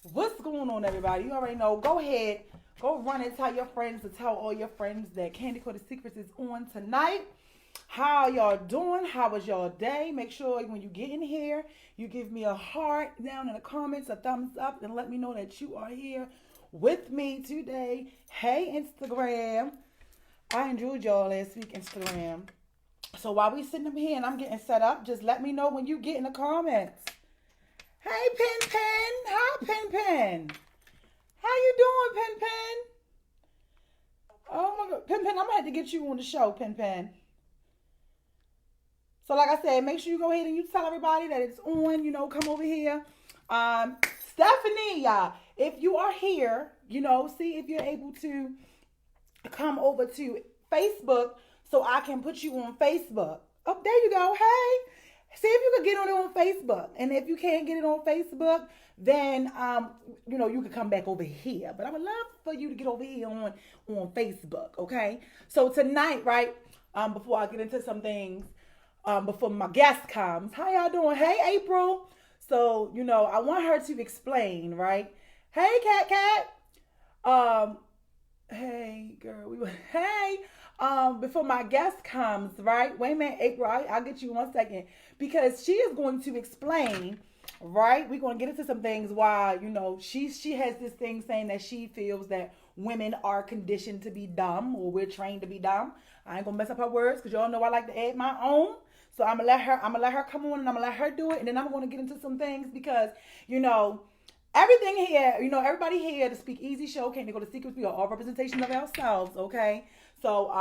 What's going on, everybody? You already know. Go ahead, go run and tell your friends to tell all your friends that Candy Coated Secrets is on tonight. How y'all doing? How was y'all day? Make sure when you get in here, you give me a heart down in the comments, a thumbs up, and let me know that you are here with me today. Hey, Instagram. I enjoyed y'all last week, Instagram. So while we sitting up here and I'm getting set up, just let me know when you get in the comments. Hey, Pen Pen. Hi, Pen Pen. How you doing, Pen Pen? Oh my God, Pen Pen, I'm gonna have to get you on the show, Pen Pen. So like I said, make sure you go ahead and you tell everybody that it's on. Come over here. Stephanie, if you are here, see if you're able to come over to Facebook so I can put you on Facebook. Oh, there you go. Hey. See if you can get on Facebook. And if you can't get it on Facebook, then you can come back over here. But I would love for you to get over here on Facebook, okay? So tonight, right, before I get into some things, before my guest comes, how y'all doing? Hey, April. So, I want her to explain, right? Hey, Cat. Um, hey, girl. Hey. Before my guest comes, right? Wait a minute, April. I'll get you 1 second because she is going to explain, right? We're going to get into some things why, she has this thing saying that she feels that women are conditioned to be dumb or we're trained to be dumb. I ain't gonna mess up her words because y'all know I like to add my own. So I'm gonna let her come on and I'm gonna let her do it, and then I'm gonna get into some things because, everything here, everybody here, the Speak Easy show, Can't Go to Secrets, we are all representations of ourselves, okay? So,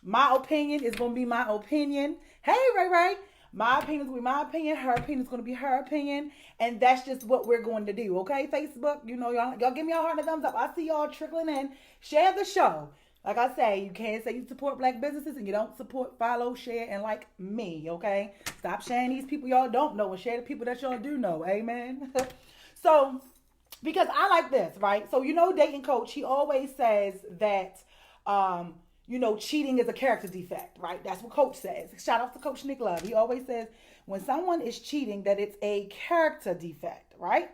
my opinion is gonna be my opinion. Hey, Ray. My opinion is gonna be my opinion. Her opinion is gonna be her opinion, and that's just what we're going to do. Okay, Facebook. Y'all give me a heart and a thumbs up. I see y'all trickling in. Share the show. Like I say, you can't say you support black businesses and you don't support, follow, share, and like me. Okay, stop sharing these people y'all don't know and share the people that y'all do know. Amen. So, because I like this, right? So dating coach, he always says that. Cheating is a character defect, right? That's what Coach says. Shout out to Coach Nick Love. He always says when someone is cheating that it's a character defect, right?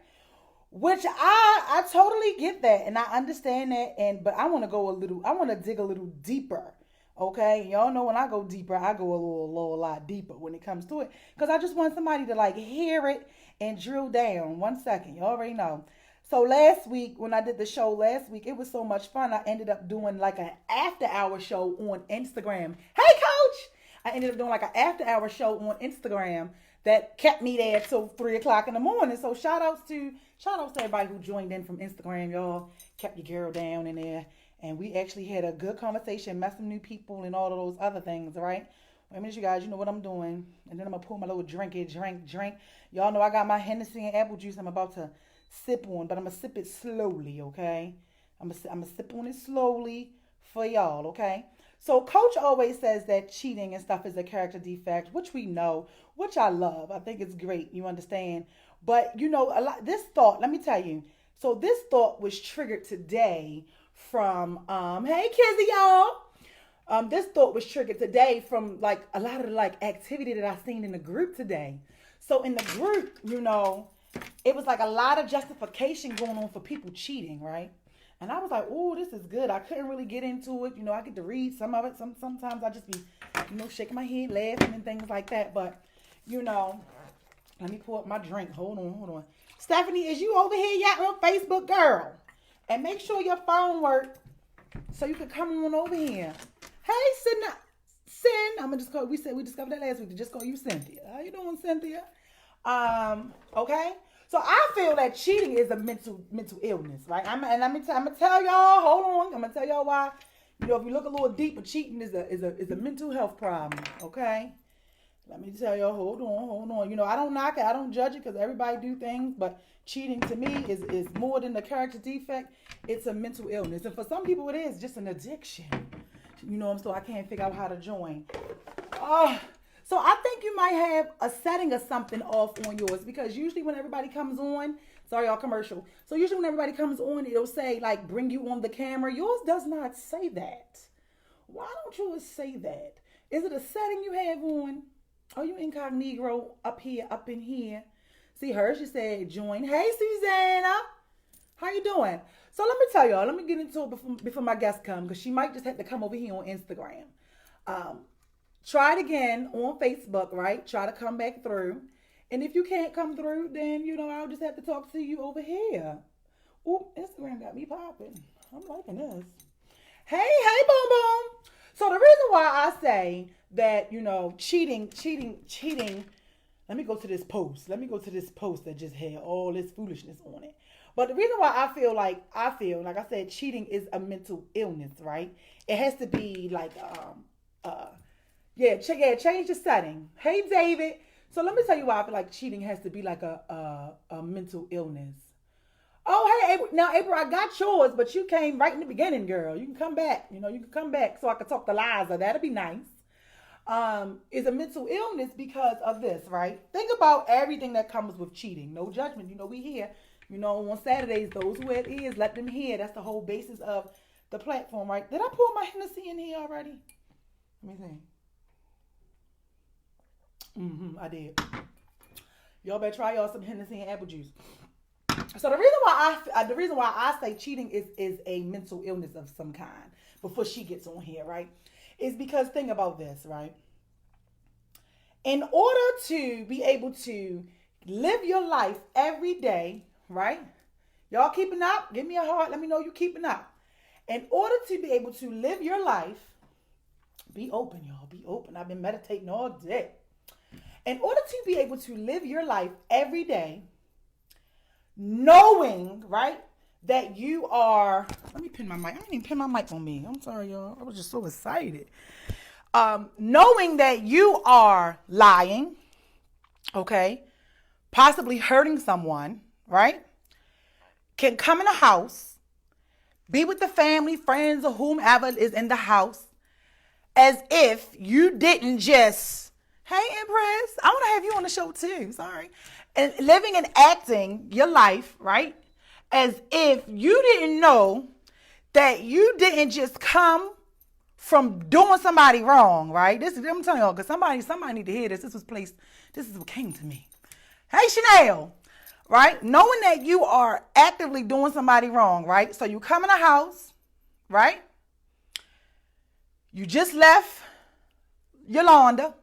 Which I totally get that and I understand that, but I want to dig a little deeper. Okay, y'all know when I go deeper, I go a lot deeper when it comes to it because I just want somebody to like hear it and drill down. 1 second, you already know. So last week, when I did the show last week, it was so much fun. I ended up doing like an after hour show on Instagram. Hey, coach! I ended up doing like an after hour show on Instagram that kept me there till 3 o'clock in the morning. So shout outs to everybody who joined in from Instagram. Y'all kept your girl down in there. And we actually had a good conversation, met some new people and all of those other things, right? Wait a minute, you guys, you know what I'm doing. And then I'm going to pull my little drink. Y'all know I got my Hennessy and apple juice I'm about to sip on, but I'm gonna sip it slowly, okay? I'm gonna sip on it slowly for y'all, okay? So Coach always says that cheating and stuff is a character defect, which we know, which I love. I think it's great, you understand. But a lot this thought, let me tell you. So this thought was triggered today from hey Kizzy y'all. This thought was triggered today from like a lot of the like activity that I seen in the group today. So in the group, it was like a lot of justification going on for people cheating, right? And I was like, oh, this is good. I couldn't really get into it. I get to read some of it. Sometimes I just be, shaking my head, laughing and things like that. But, let me pour up my drink. Hold on. Stephanie, is you over here yet on Facebook, girl? And make sure your phone works so you can come on over here. Hey, Sin. I'm gonna just call. We discovered that last week to just call you Cynthia. How you doing, Cynthia? Okay. So I feel that cheating is a mental illness, right? I'm gonna tell y'all. Hold on. I'm gonna tell y'all why. If you look a little deeper, cheating is a mental health problem. Okay. Let me tell y'all. Hold on. I don't knock it. I don't judge it because everybody do things, but cheating to me is more than a character defect. It's a mental illness, and for some people, it is just an addiction. So I can't figure out how to join. So I think you might have a setting or something off on yours because usually when everybody comes on, sorry, y'all commercial. So usually when everybody comes on, it'll say like bring you on the camera. Yours does not say that. Why don't yours say that? Is it a setting you have on? Are you incognito up in here? See, hers just said join. Hey, Susanna. How you doing? So let me tell y'all. Let me get into it before my guest come because she might just have to come over here on Instagram. Um, Try it again on Facebook, right? Try to come back through. And if you can't come through, then I'll just have to talk to you over here. Ooh, Instagram got me popping. I'm liking this. Hey, boom, boom. So the reason why I say that, cheating. Let me go to this post. Let me go to this post that just had all this foolishness on it. But the reason why I feel like I said, cheating is a mental illness, right? It has to be like, change the setting. Hey, David. So let me tell you why I feel like cheating has to be like a mental illness. Oh, hey, April. Now, April, I got yours, but you came right in the beginning, girl. You can come back. You can come back so I can talk to Liza. That'd be nice. Is a mental illness because of this, right? Think about everything that comes with cheating. No judgment. We here. On Saturdays, those who have ears, let them hear. That's the whole basis of the platform, right? Did I pour my Hennessy in here already? Let me see. I did. Y'all better try y'all some Hennessy and apple juice. So the reason why I say cheating is a mental illness of some kind before she gets on here, right? Is because think about this, right? In order to be able to live your life every day, right? Y'all keeping up? Give me a heart. Let me know you keeping up. In order to be able to live your life, be open, y'all. Be open. I've been meditating all day. In order to be able to live your life every day, knowing, right, that you are, let me pin my mic. I didn't even pin my mic on me. I'm sorry, y'all. I was just so excited. Knowing that you are lying, okay, possibly hurting someone, right, can come in a house, be with the family, friends, or whomever is in the house, as if you didn't just, hey, Empress, I want to have you on the show too, sorry, and living and acting your life, right, as if you didn't know that you didn't just come from doing somebody wrong, right? I'm telling y'all, because somebody need to hear this. This is what came to me. Hey, Chanel, right? Knowing that you are actively doing somebody wrong, right? So you come in a house, right? You just left Yolanda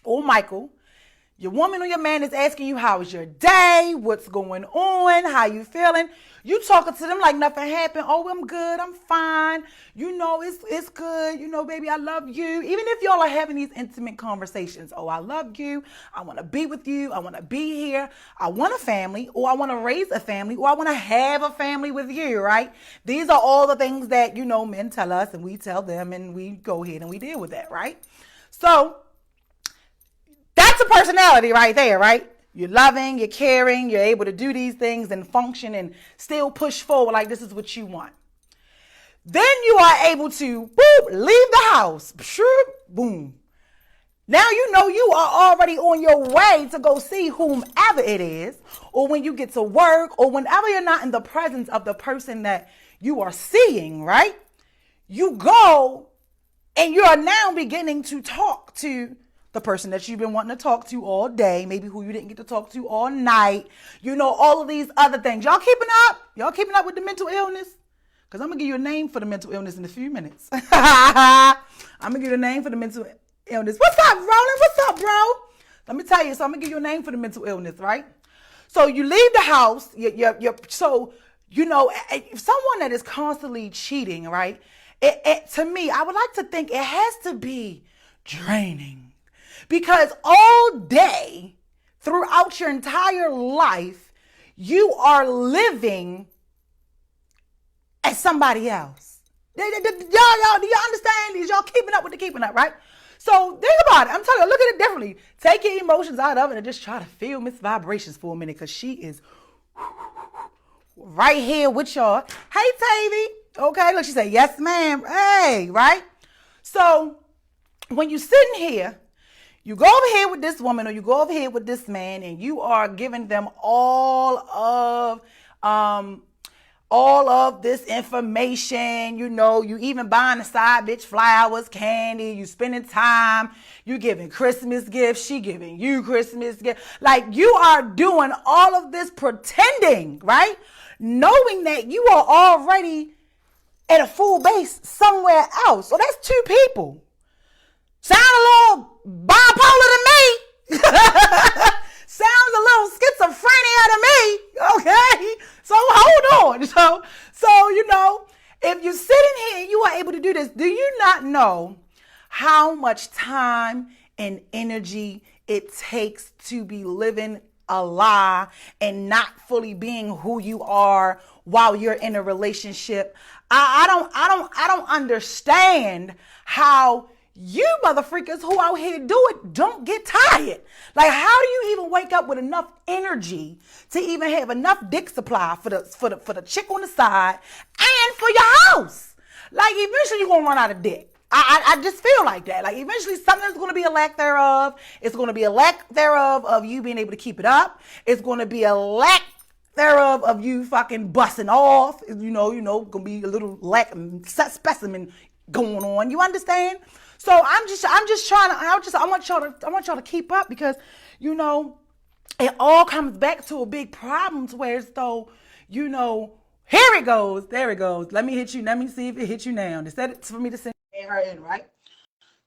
or Michael. Your woman or your man is asking you, how was your day? What's going on? How you feeling? You talking to them like nothing happened. Oh, I'm good. I'm fine. It's good. Baby, I love you. Even if y'all are having these intimate conversations. Oh, I love you. I want to be with you. I want to be here. I want a family, or I want to raise a family, or I want to have a family with you, right? These are all the things that, men tell us and we tell them, and we go ahead and we deal with that, right? So that's a personality right there, right? You're loving, you're caring, you're able to do these things and function and still push forward like this is what you want. Then you are able to, leave the house. Boom. Now you are already on your way to go see whomever it is, or when you get to work, or whenever you're not in the presence of the person that you are seeing, right? You go and you are now beginning to talk to the person that you've been wanting to talk to all day, maybe who you didn't get to talk to all night, all of these other things. Y'all keeping up? Y'all keeping up with the mental illness? Because I'm going to give you a name for the mental illness in a few minutes. I'm going to give you a name for the mental illness. What's up, Roland? What's up, bro? Let me tell you. So I'm going to give you a name for the mental illness, right? So you leave the house. So, if someone that is constantly cheating, right? To me, I would like to think it has to be draining. Because all day, throughout your entire life, you are living as somebody else. Y'all, do y'all understand? Is y'all keeping up with the keeping up, right? So think about it. I'm telling you, look at it differently. Take your emotions out of it and just try to feel Miss Vibrations for a minute, because she is right here with y'all. Hey, Tavy. Okay, look, she said, yes, ma'am. Hey, right? So when you're sitting here, you go over here with this woman, or you go over here with this man, and you are giving them all of of this information, you know, you even buying the side bitch flowers, candy, you spending time, you giving Christmas gifts, she giving you Christmas gifts. Like, you are doing all of this pretending, right? Knowing that you are already at a full base somewhere else. So that's two people. Sound a little bipolar to me. Sounds a little schizophrenia to me. Okay. So hold on. So, you know, if you're sitting here and you are able to do this, do you not know how much time and energy it takes to be living a lie and not fully being who you are while you're in a relationship? I don't understand how you motherfuckers who out here do it don't get tired. Like, how do you even wake up with enough energy to even have enough dick supply for the chick on the side and for your house? Like, eventually you're gonna run out of dick. I just feel like that. Like, eventually something's going to be a lack thereof. It's going to be a lack thereof of you being able to keep it up. It's going to be a lack thereof of you fucking busting off. You know, going to be a little lack specimen going on. You understand? So I want y'all to keep up, because, you know, it all comes back to a big problem to where it's though, you know, here it goes. There it goes. Let me hit you. Let me see if it hit you now. They said it's for me to send her in, right?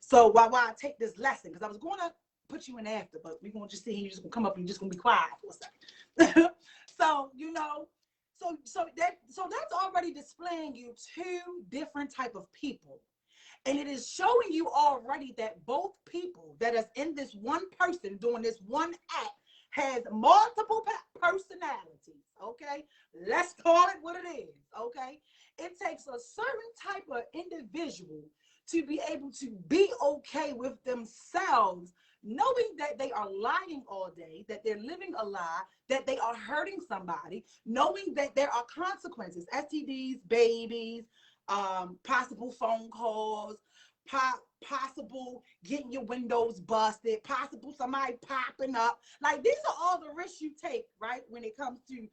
So while I take this lesson, because I was going to put you in after, but we're going to just see, you're just going to come up and you're just going to be quiet for a second. So, you know, so that's already displaying you two different type of people. And it is showing you already that both people that is in this one person doing this one act has multiple personalities, okay? Let's call it what it is, okay? It takes a certain type of individual to be able to be okay with themselves, knowing that they are lying all day, that they're living a lie, that they are hurting somebody, knowing that there are consequences, STDs, babies, possible phone calls, possible getting your windows busted, possible somebody popping up. Like, these are all the risks you take, right, when it comes to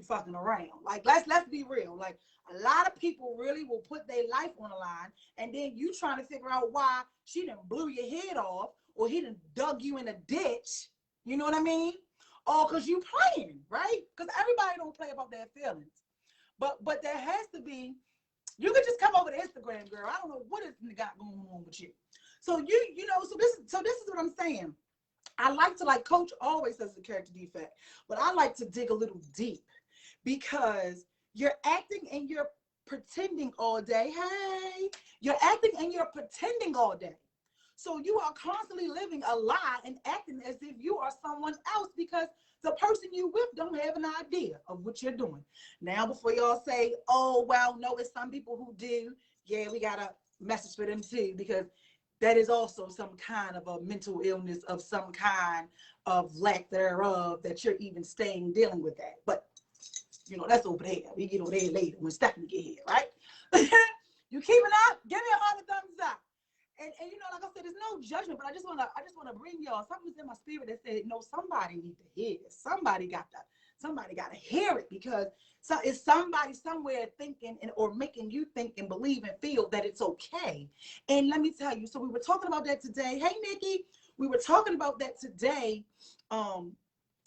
fucking around. Like, let's be real. Like, a lot of people really will put their life on the line, and then you trying to figure out why she done blew your head off, or he done dug you in a ditch. You know what I mean? Or because you playing, right? Because everybody don't play about their feelings. But there has to be. You could just come over to Instagram, girl. I don't know what is got going on with you. So you know, so this is what I'm saying. I like to, like Coach always says, the character defect, but I like to dig a little deep, because you're acting and you're pretending all day. Hey, you're acting and you're pretending all day. So you are constantly living a lie and acting as if you are someone else, because the person you with don't have an idea of what you're doing. Now, before y'all say, oh, well, no, it's some people who do. Yeah, we got a message for them too, because that is also some kind of a mental illness of some kind of lack thereof, that you're even staying dealing with that. But, you know, that's over there. We get over there later when Stephanie get here, right? You keeping up? Give me a heart and thumbs up. And you know, like I said, there's no judgment, but I just wanna bring y'all, something's in my spirit that said, no, somebody need to hear this. Somebody got to hear it, because so it's somebody somewhere thinking or making you think and believe and feel that it's okay. And let me tell you, so we were talking about that today. Hey, Nikki, we were talking about that today.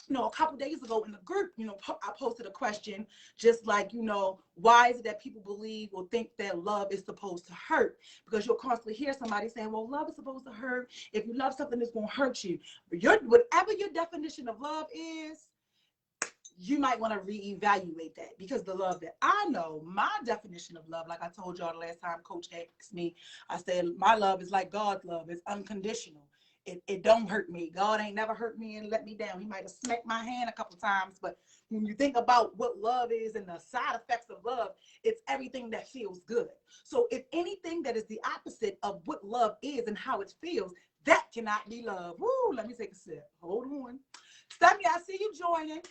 You know, a couple days ago in the group, you know, I posted a question, just like, you know, why is it that people believe or think that love is supposed to hurt? Because you'll constantly hear somebody saying, well, love is supposed to hurt. If you love something, it's going to hurt you. But whatever your definition of love is, you might want to reevaluate that, because the love that I know, my definition of love, like I told y'all the last time Coach asked me, I said, my love is like God's love. It's unconditional. It don't hurt me. God ain't never hurt me and let me down. He might have smacked my hand a couple times, but when you think about what love is and the side effects of love, it's everything that feels good. So if anything that is the opposite of what love is and how it feels, that cannot be love. Woo, let me take a sip. Hold on. Stephanie, I see you joining.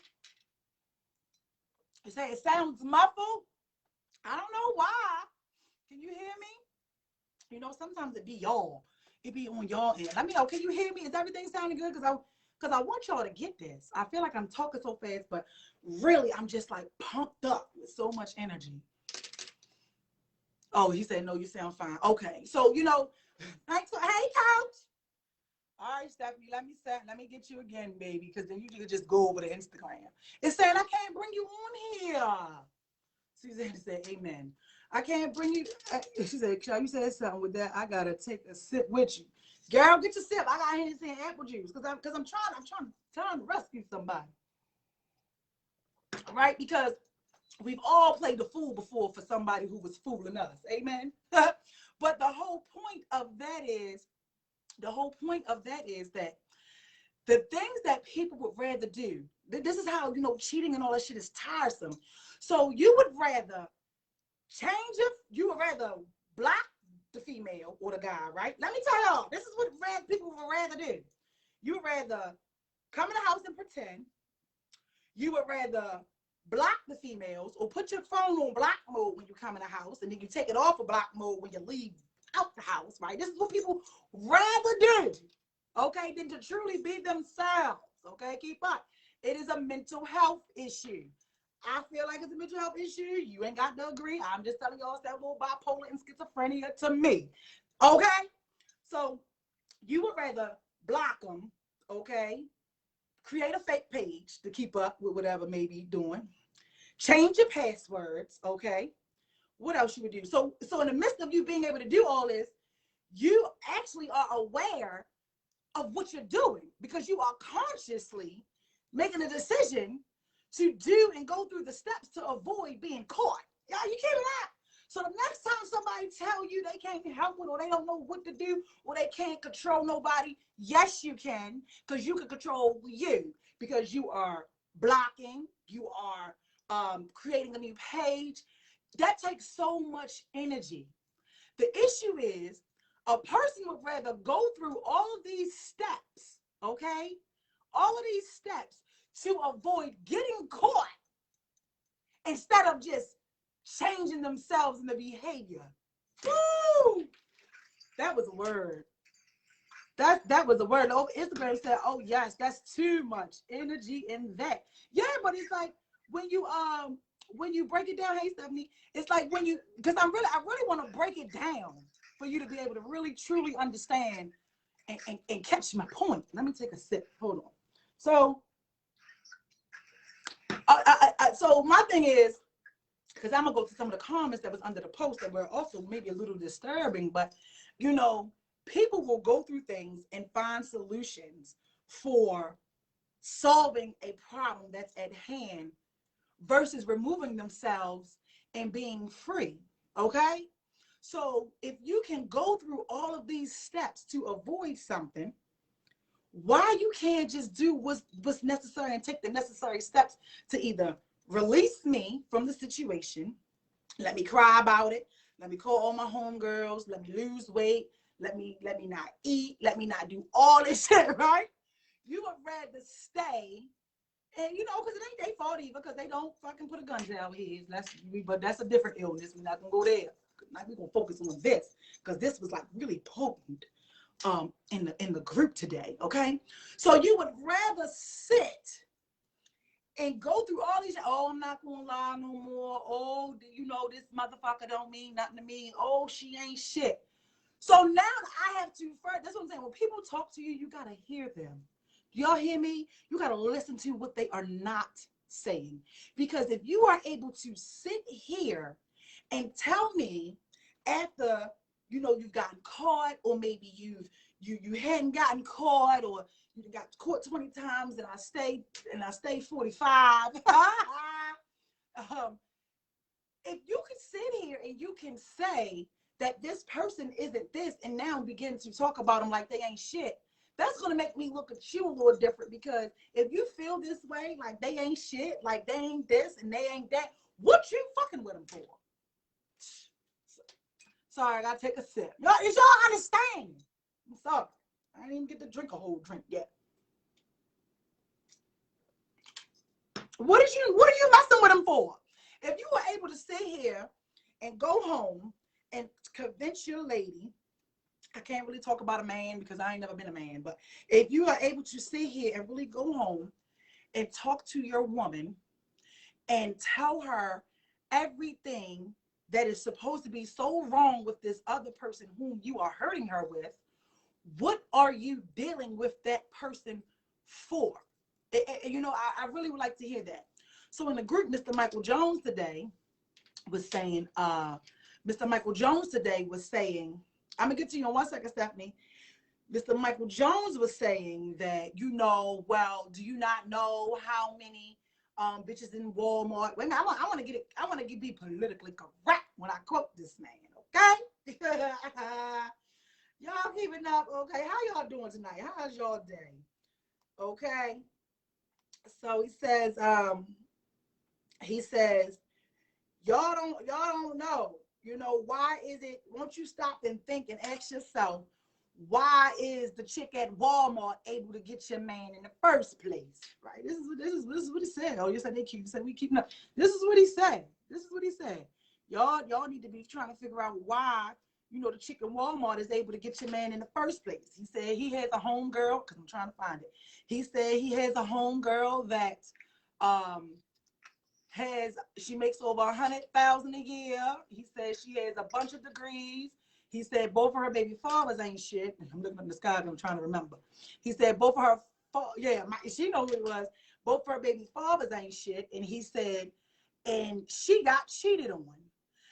You say it sounds muffled. I don't know why. Can you hear me? You know, sometimes it be y'all. It be on y'all end. Let me know. Can you hear me? Is everything sounding good? Because I want y'all to get this. I feel like I'm talking so fast, but really I'm just like pumped up with so much energy. Oh, he said, no, you sound fine. Okay. So, thanks for, hey, coach. All right, Stephanie, let me get you again, baby, because then you can just go over to Instagram. It's saying I can't bring you on here. Suzanne said, amen. I can't bring you. She said, you said something with that. I gotta take a sip with you. Girl, get your sip. I got hands saying apple juice because I'm trying to rescue somebody. Right? Because we've all played the fool before for somebody who was fooling us. Amen. But the whole point of that is that the things that people would rather do, this is how, cheating and all that shit is tiresome. So you would rather you would rather block the female or the guy, right? Let me tell y'all, this is what people would rather do. You would rather come in the house and pretend. You would rather block the females or put your phone on block mode when you come in the house, and then you take it off of block mode when you leave out the house, right? This is what people rather do, okay, than to truly be themselves, okay? Keep up. It is a mental health issue. I feel like it's a mental health issue. You ain't got to agree. I'm just telling y'all it's that little bipolar and schizophrenia to me, okay? So you would rather block them, okay? Create a fake page to keep up with whatever may be doing. Change your passwords, okay? What else you would do? So in the midst of you being able to do all this, you actually are aware of what you're doing because you are consciously making a decision to do and go through the steps to avoid being caught. Yeah, you can't lie. So the next time somebody tell you they can't help it or they don't know what to do or they can't control nobody, yes, you can, because you can control you because you are blocking, you are creating a new page. That takes so much energy. The issue is a person would rather go through all of these steps, okay? All of these steps to avoid getting caught instead of just changing themselves in the behavior. Woo! That was a word. That was a word. Oh, Instagram said, oh yes, that's too much energy in that. Yeah, but it's like when you break it down, hey Stephanie, it's like because I really want to break it down for you to be able to really truly understand and catch my point. Let me take a sip. Hold on. So so my thing is, because I'm gonna go to some of the comments that was under the post that were also maybe a little disturbing, but people will go through things and find solutions for solving a problem that's at hand versus removing themselves and being free. Okay, so if you can go through all of these steps to avoid something, why you can't just do what's necessary and take the necessary steps to either release me from the situation, let me cry about it, let me call all my homegirls, let me lose weight, let me not eat, let me not do all this shit, right? You would rather stay, and because it ain't their fault either, because they don't fucking put a gun to our heads. But that's a different illness. We're not gonna go there. We're gonna focus on this because this was like really potent in the group today. Okay, so you would rather sit and go through all these. Oh, I'm not gonna lie no more. Oh, this motherfucker don't mean nothing to me. Oh, she ain't shit. So now I have to first. That's what I'm saying. When people talk to you, you gotta hear them. Y'all hear me? You gotta listen to what they are not saying, because if you are able to sit here and tell me after you've gotten caught, or maybe you hadn't gotten caught, or you got caught 20 times and I stayed 45. If you can sit here and you can say that this person isn't this, and now begin to talk about them like they ain't shit, that's going to make me look at you a little different. Because if you feel this way, like they ain't shit, like they ain't this and they ain't that, what you fucking with them for? Sorry, I gotta take a sip. Is y'all understand? I'm sorry. I didn't even get to drink a whole drink yet. What are you messing with them for? If you were able to sit here and go home and convince your lady, I can't really talk about a man because I ain't never been a man, but if you are able to sit here and really go home and talk to your woman and tell her everything that is supposed to be so wrong with this other person whom you are hurting her with, what are you dealing with that person for? I really would like to hear that. So in the group, Mr. Michael Jones today was saying, I'm gonna get to you in 1 second, Stephanie. Mr. Michael Jones was saying that, well, do you not know how many bitches in Walmart? Wait a minute, I want to get it. I want to be politically correct when I quote this man. Okay, y'all keeping up? Okay, how y'all doing tonight? How's y'all day? Okay, so he says, y'all don't know. Why is it? Won't you stop and think and ask yourself, why is the chick at Walmart able to get your man in the first place? Right? This is what he said. Oh, you said they keep. You said we keep. This is what he said. This is what he said. Y'all need to be trying to figure out why the chick in Walmart is able to get your man in the first place. He said he has a home girl, because I'm trying to find it. He said he has a home girl that she makes over $100,000 a year. He said she has a bunch of degrees. He said both of her baby fathers ain't shit. I'm looking up the sky, I'm trying to remember. He said both of her, she knows who it was. Both of her baby fathers ain't shit. And he said, and she got cheated on.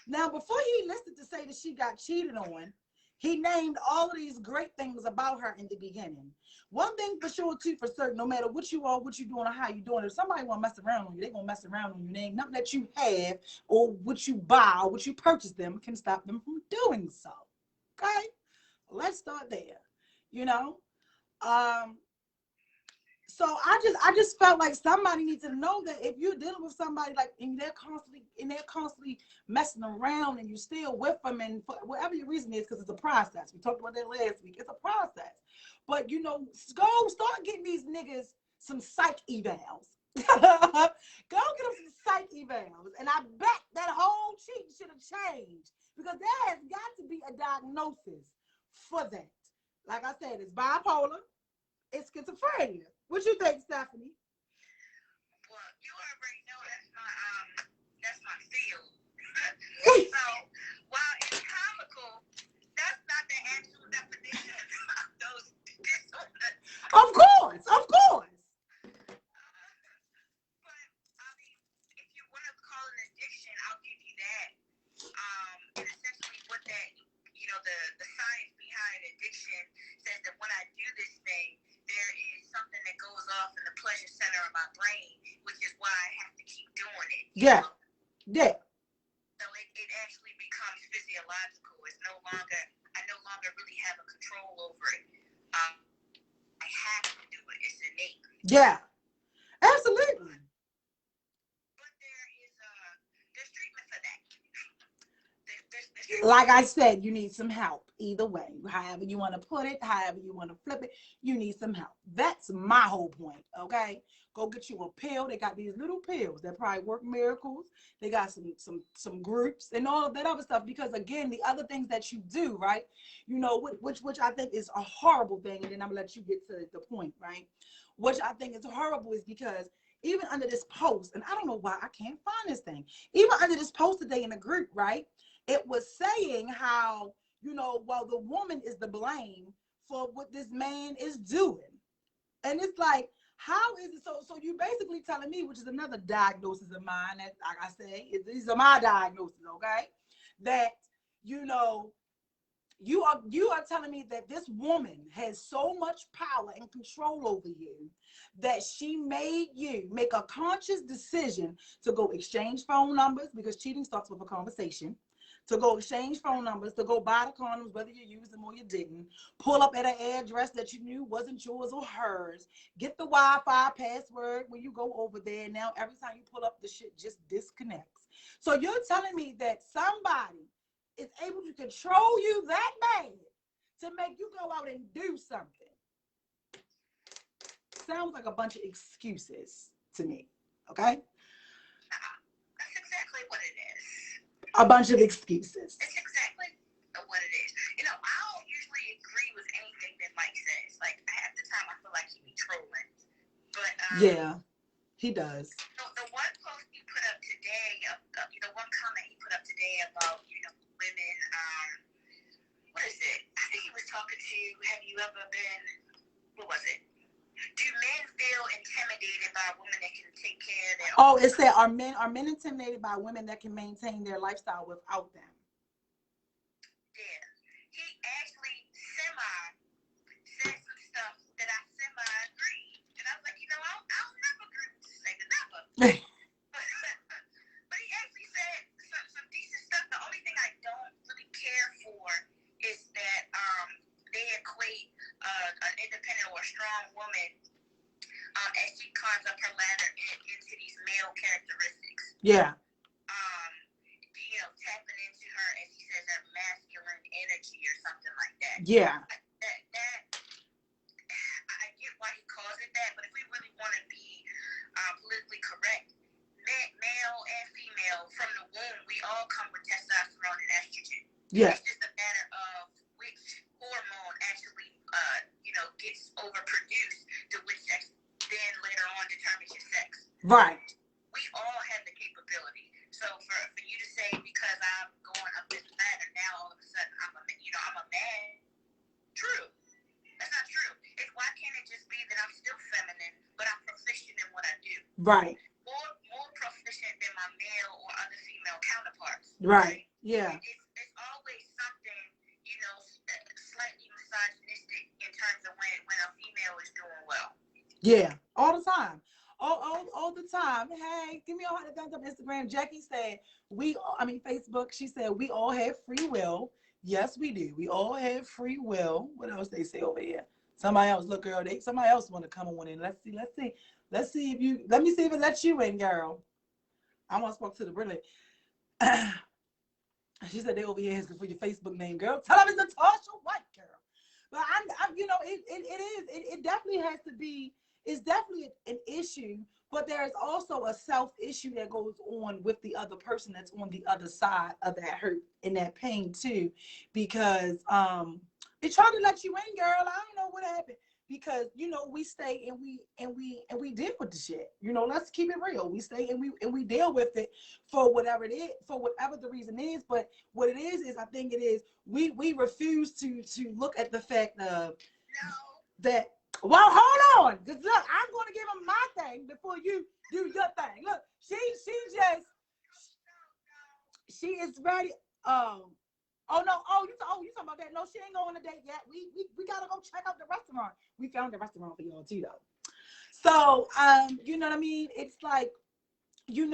Now, before he listed to say that she got cheated on, he named all of these great things about her in the beginning. One thing for sure, too, for certain, no matter what you are, what you doing, or how you doing, if somebody want to mess around on you, they going to mess around on you. There ain't nothing that you have or what you buy or what you purchase them can stop them from doing so. Okay? Let's start there. So I just felt like somebody needs to know that if you're dealing with somebody like and they're constantly messing around and you're still with them, and for whatever your reason is, because it's a process. We talked about that last week. It's a process. But go start getting these niggas some psych evals. Go get them some psych evals. And I bet that whole cheat should have changed, because there has got to be a diagnosis for that. Like I said, it's bipolar. It's schizophrenia. What you think, Stephanie? Well, you already know that's my field. So while it's comical, that's not the actual definition of those disorders. Of course. But I mean, if you want to call it addiction, I'll give you that. And essentially, what that the science behind addiction says that when I do this thing, there is something that goes off in the pleasure center of my brain, which is why I have to keep doing it. Yeah. So it actually becomes physiological. I no longer really have a control over it. I have to do it. It's innate. Yeah. Absolutely. But there's treatment for that. Like I said, you need some help either way. However you want to put it, however you want to flip it, you need some help. That's my whole point, okay? Go get you a pill. They got these little pills that probably work miracles. They got some groups and all of that other stuff, because again, the other things that you do, right? Which I think is a horrible thing, and then I'm gonna let you get to the point, right? Which I think is horrible is because even under this post, and I don't know why I can't find this thing, even under this post today in the group, right? It was saying how, well, the woman is the blame for what this man is doing. And it's like, how is it? So you basically telling me, which is another diagnosis of mine, that, like I say, these are my diagnoses, okay? That, you are telling me that this woman has so much power and control over you that she made you make a conscious decision to go exchange phone numbers, because cheating starts with a conversation, to go exchange phone numbers, to go buy the condoms, whether you used them or you didn't, pull up at an address that you knew wasn't yours or hers, get the Wi-Fi password when you go over there. Now, every time you pull up, the shit just disconnects. So you're telling me that somebody is able to control you that bad to make you go out and do something? Sounds like a bunch of excuses to me, okay? That's exactly what it is. A bunch of excuses. It's exactly what it is. I don't usually agree with anything that Mike says. Like, half the time I feel like he be trolling. But yeah, he does. So the one post he put up today, the one comment he put up today about Oh, it said, are men intimidated by women that can maintain their lifestyle without them? Yeah. He actually said some stuff that I agreed. And I was like, I'll never agree with you. Say never. But he actually said some decent stuff. The only thing I don't really care for is that they equate an independent or a strong woman as she climbs up her ladder into these male characteristics. Yeah. Tapping into her, as he says, her masculine energy or something like that. Yeah. I get why he calls it that, but if we really want to be politically correct, male and female, from the womb, we all come with testosterone and estrogen. Yeah. It's just a matter of which hormone actually, gets overproduced, to which then later on determines your sex. Right. We all have the capability. So for you to say, because I'm going up this ladder, now all of a sudden I'm a man. True. That's not true. Why can't it just be that I'm still feminine, but I'm proficient in what I do? Right. More proficient than my male or other female counterparts. Right. Yeah. It's always something, slightly misogynistic in terms of when a female is doing well. Yeah, all the time. All the time. Hey, give me a heart thumbs up Instagram. Jackie said, Facebook, she said, we all have free will. Yes, we do. We all have free will. What else they say over here? Somebody else, look, girl, somebody else want to come on in. Let me see if it lets you in, girl. I want to speak to the brilliant. She said they over here asking for your Facebook name, girl. Tell them it's Natasha White, girl. But it definitely has to be. It's definitely an issue, but there's also a self issue that goes on with the other person that's on the other side of that hurt and that pain too, because it tried to let you in, girl. I don't know what happened. Because we stay and we deal with the shit. Let's keep it real. We stay and we deal with it for whatever it is, for whatever the reason is. But what it is I think it is we refuse to look at the fact of that. Well, hold on. Cause look, I'm going to give him my thing before you do your thing. Look, she is ready. Oh no! You talking about that? No, she ain't going on a date yet. We gotta go check out the restaurant. We found the restaurant for y'all too, though. So you know what I mean? It's like, you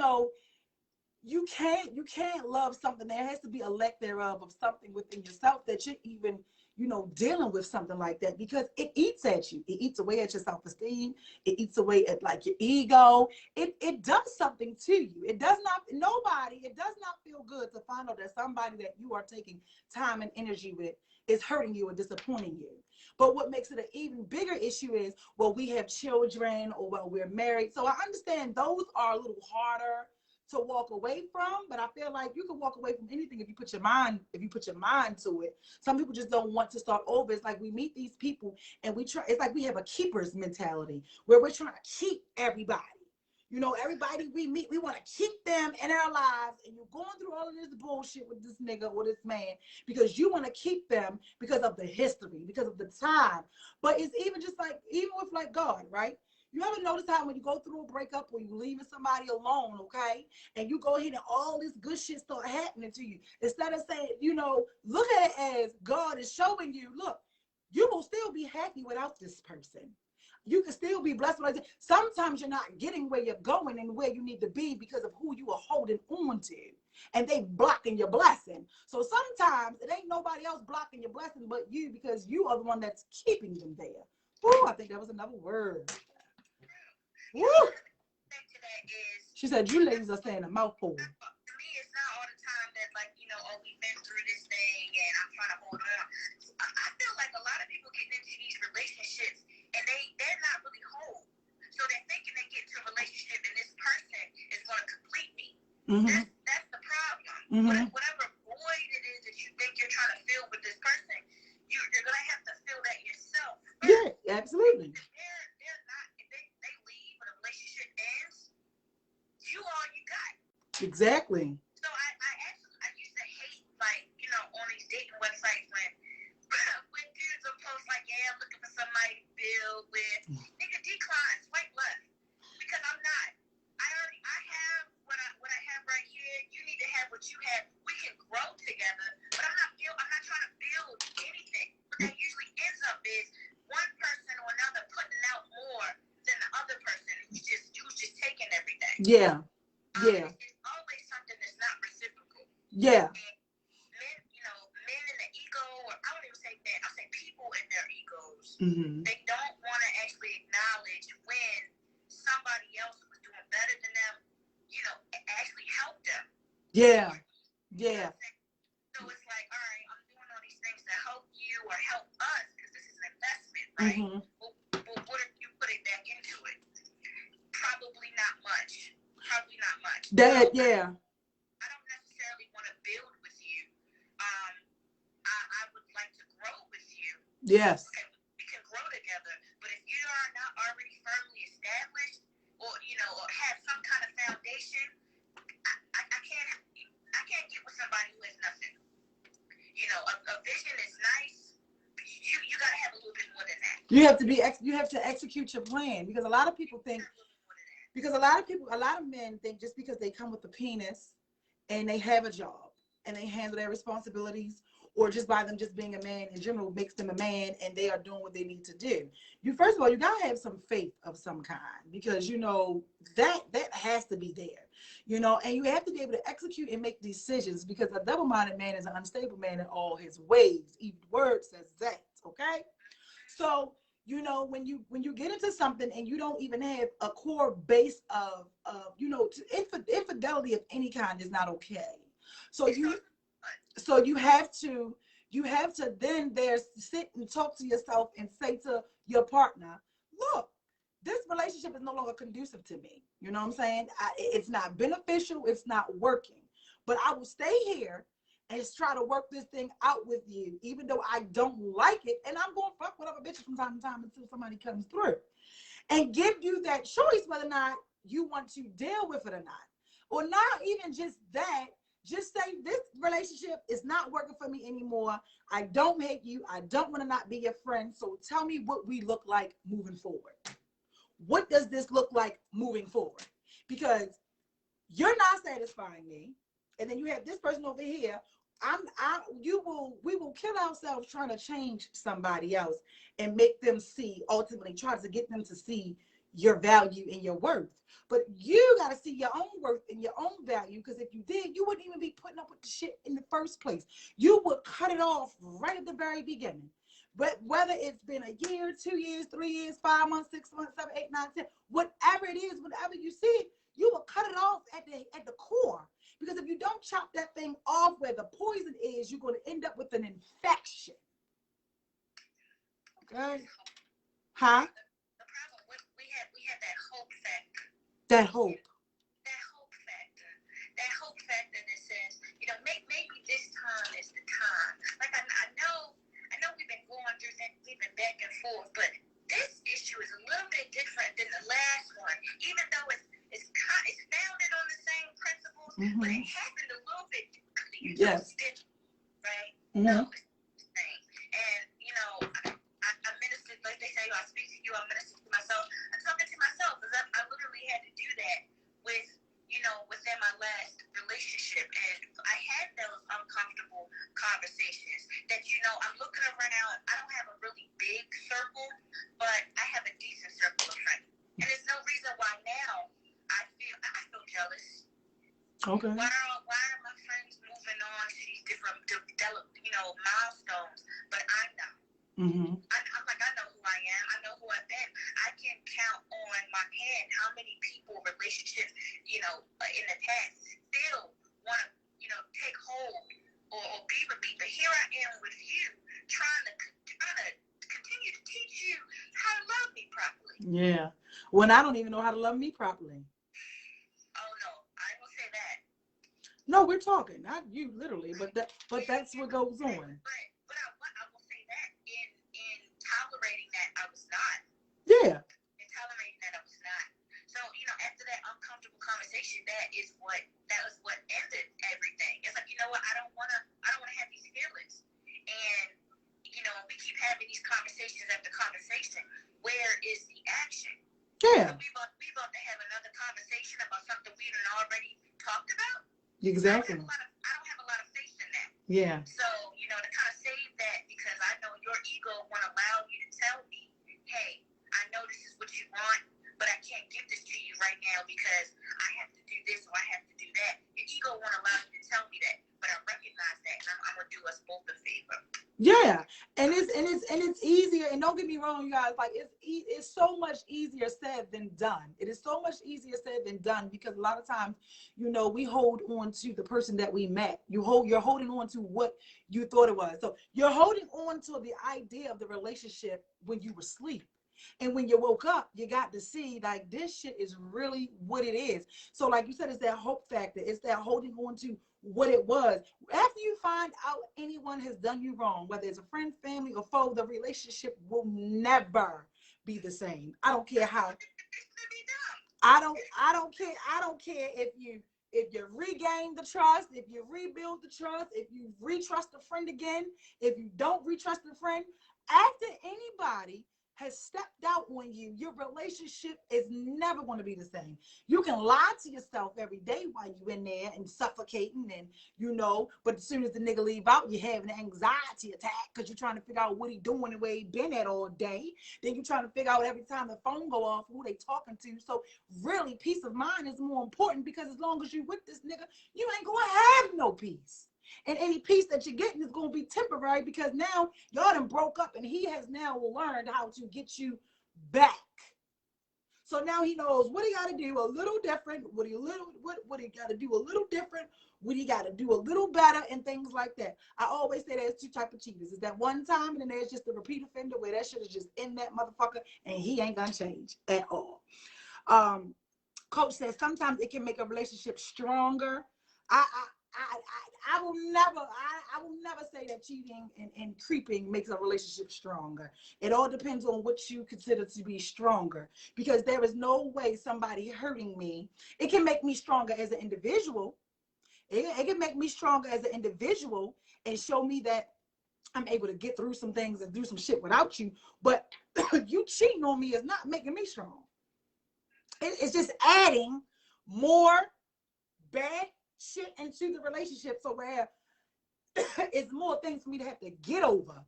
can't love something. There has to be a lack thereof of something within yourself that you're even dealing with something like that, because it eats at you. It eats away at your self-esteem. It eats away at like your ego. It does something to you. It does not feel good to find out that somebody that you are taking time and energy with is hurting you and disappointing you. But what makes it an even bigger issue is, well, we have children, or well, we're married. So I understand those are a little harder to walk away from, but I feel like you can walk away from anything if you put your mind to it. Some people just don't want to start over. It's like we meet these people and it's like we have a keeper's mentality where we're trying to keep everybody. Everybody we meet, we want to keep them in our lives, and you're going through all of this bullshit with this nigga or this man because you want to keep them because of the history, because of the time. But it's even with like God, right? You ever notice how when you go through a breakup or you leaving somebody alone, okay, and you go ahead and all this good shit start happening to you, instead of saying, look at it as God is showing you, look, you will still be happy without this person. You can still be blessed. Sometimes you're not getting where you're going and where you need to be because of who you are holding on to, and they blocking your blessing. So sometimes it ain't nobody else blocking your blessing but you, because you are the one that's keeping them there. Ooh, I think that was another word. Woo! She said, you ladies are saying a mouthful. To me, it's not all the time that, we've been through this thing and I'm trying to hold on. I feel like a lot of people get into these relationships and they're not really whole. So they're thinking they get into a relationship and this person is going to complete me. Mm-hmm. That's the problem. Mm-hmm. Whatever void it is that you think you're trying to fill with this person, you're going to have to fill that yourself first. Yeah, absolutely. They're not, if they leave and a relationship ends, you all you got. Exactly. So I used to hate, on these dating websites when dudes will post yeah, I'm looking for somebody to build with. Nigga, decline, swipe left. Because I'm not. I what you have. We can grow together, but I'm not trying to build anything. What that usually ends up is one person or another putting out more than the other person who's just taking everything. Yeah. Yeah. It's always something that's not reciprocal. Yeah. And men in the ego, or I don't even say men, I'll say people in their egos. Mm-hmm. They don't want to actually acknowledge when somebody else was doing better than them, actually help them. Yeah. Yeah. So it's like, all right, I'm doing all these things to help you or help us because this is an investment, right? Mm-hmm. Well, what are you putting back into it? Probably not much. That, yeah. I don't necessarily want to build with you. I would like to grow with you. Yes. Okay, we can grow together. But if you are not already firmly established, or have some kind of foundation, I can't get with somebody who has nothing. A vision is nice. You gotta have a little bit more than that. You have to execute your plan, because a lot of people think, a lot of men think just because they come with a penis and they have a job and they handle their responsibilities, or just by them just being a man in general makes them a man and they are doing what they need to do. First of all, you gotta have some faith of some kind, because that has to be there. And you have to be able to execute and make decisions, because a double-minded man is an unstable man in all his ways. Even the word says that, okay? So, when you get into something and you don't even have a core base of infidelity of any kind is not okay. So you have to then sit and talk to yourself and say to your partner, look, this relationship is no longer conducive to me. You know what I'm saying? It's not beneficial. It's not working. But I will stay here and just try to work this thing out with you, even though I don't like it. And I'm going to fuck with other bitches from time to time until somebody comes through. And give you that choice whether or not you want to deal with it or not. Or not even just that. Just say, this relationship is not working for me anymore. I don't hate you. I don't want to not be your friend. So tell me what we look like moving forward. What does this look like moving forward? Because you're not satisfying me. And then you have this person over here. We will kill ourselves trying to change somebody else and make them ultimately try to get them to see your value and your worth. But you got to see your own worth and your own value, because if you did, you wouldn't even be putting up with the shit in the first place. You would cut it off right at the very beginning. But whether it's been a year, 2 years, 3 years, 5 months, 6 months, 7, 8, 9, 10, whatever it is, whatever you see it, you will cut it off at the core. Because if you don't chop that thing off where the poison is, you're going to end up with an infection. Okay? Huh? The problem we have that hope factor. That hope. That hope factor. That hope factor that says, maybe this time is the time. Like I know we've been going through things, we've been back and forth, but this issue is a little bit different than the last one, even though it's founded on the same principles, mm-hmm. but it happened a little bit differently. Yes. Right? Mm-hmm. No, it's the same. And I ministered, like they say, I speak to you, I minister to myself. I'm talking to myself, because I literally had to do that within my last relationship. And I had those uncomfortable conversations that, I'm looking around. I don't have a really big circle, but I have a decent circle of friends. And there's no reason why now I feel jealous. Okay. Why are my friends moving on to these different milestones, but I'm not? Mm-hmm. I'm like, I know who I am. I know who I've been. I can count on my hand how many people, relationships, in the past still want to, take hold or be with me. But here I am with you, trying to continue to teach you how to love me properly. Yeah. When I don't even know how to love me properly. Oh no, I ain't gonna say that. No, we're talking, not you literally, but that's what goes on. But I will say that in tolerating that I was not. Yeah. In tolerating that I was not. So, after that uncomfortable conversation, that was what ended everything. It's like, I don't wanna have these feelings. And, we keep having these conversations after conversation. Where is the action? Yeah. So we about to have another conversation about something we done already talked about. Exactly. I have a lot of Yeah. So, to kind of save that, because I know your ego won't allow you to tell me, hey, I know this is what you want, but I can't give this to you right now because I have to do this or I have to do that. Your ego won't allow you to tell me that, but I recognize that, and I'm gonna do us both a favor. Yeah, and it's easier. And don't get me wrong, you guys. Like it's so much easier said than done. It is so much easier said than done because a lot of times, we hold on to the person that we met. You're holding on to what you thought it was. So you're holding on to the idea of the relationship when you were asleep. And when you woke up, you got to see like this shit is really what it is. So, like you said, it's that hope factor. It's that holding on to what it was. After you find out anyone has done you wrong, whether it's a friend, family, or foe, the relationship will never be the same. I don't care how. I don't care if you regain the trust, if you rebuild the trust, if you retrust a friend again, if you don't retrust a friend, after anybody has stepped out on you, your relationship is never going to be the same. You can lie to yourself every day while you're in there and suffocating but as soon as the nigga leave out, you're having an anxiety attack because you're trying to figure out what he doing and where he been at all day. Then you're trying to figure out every time the phone go off who they talking to. So really, peace of mind is more important because as long as you with this nigga, you ain't gonna have no peace. And any peace that you're getting is going to be temporary because now y'all done broke up and he has now learned how to get you back. So now he knows what he got to do a little different, what he got to do a little different, what he got to do a little better, and things like that. I always say there's two types of cheaters. Is that one time, and then there's just the repeat offender where that shit is just in that motherfucker and he ain't gonna change at all. Coach says sometimes it can make a relationship stronger. I will never say that cheating and creeping makes a relationship stronger. It all depends on what you consider to be stronger, because there is no way somebody hurting me. It can make me stronger as an individual. It can make me stronger as an individual and show me that I'm able to get through some things and do some shit without you. But you cheating on me is not making me strong. It's just adding more bad shit into the relationship. So where it's more things for me to have to get over.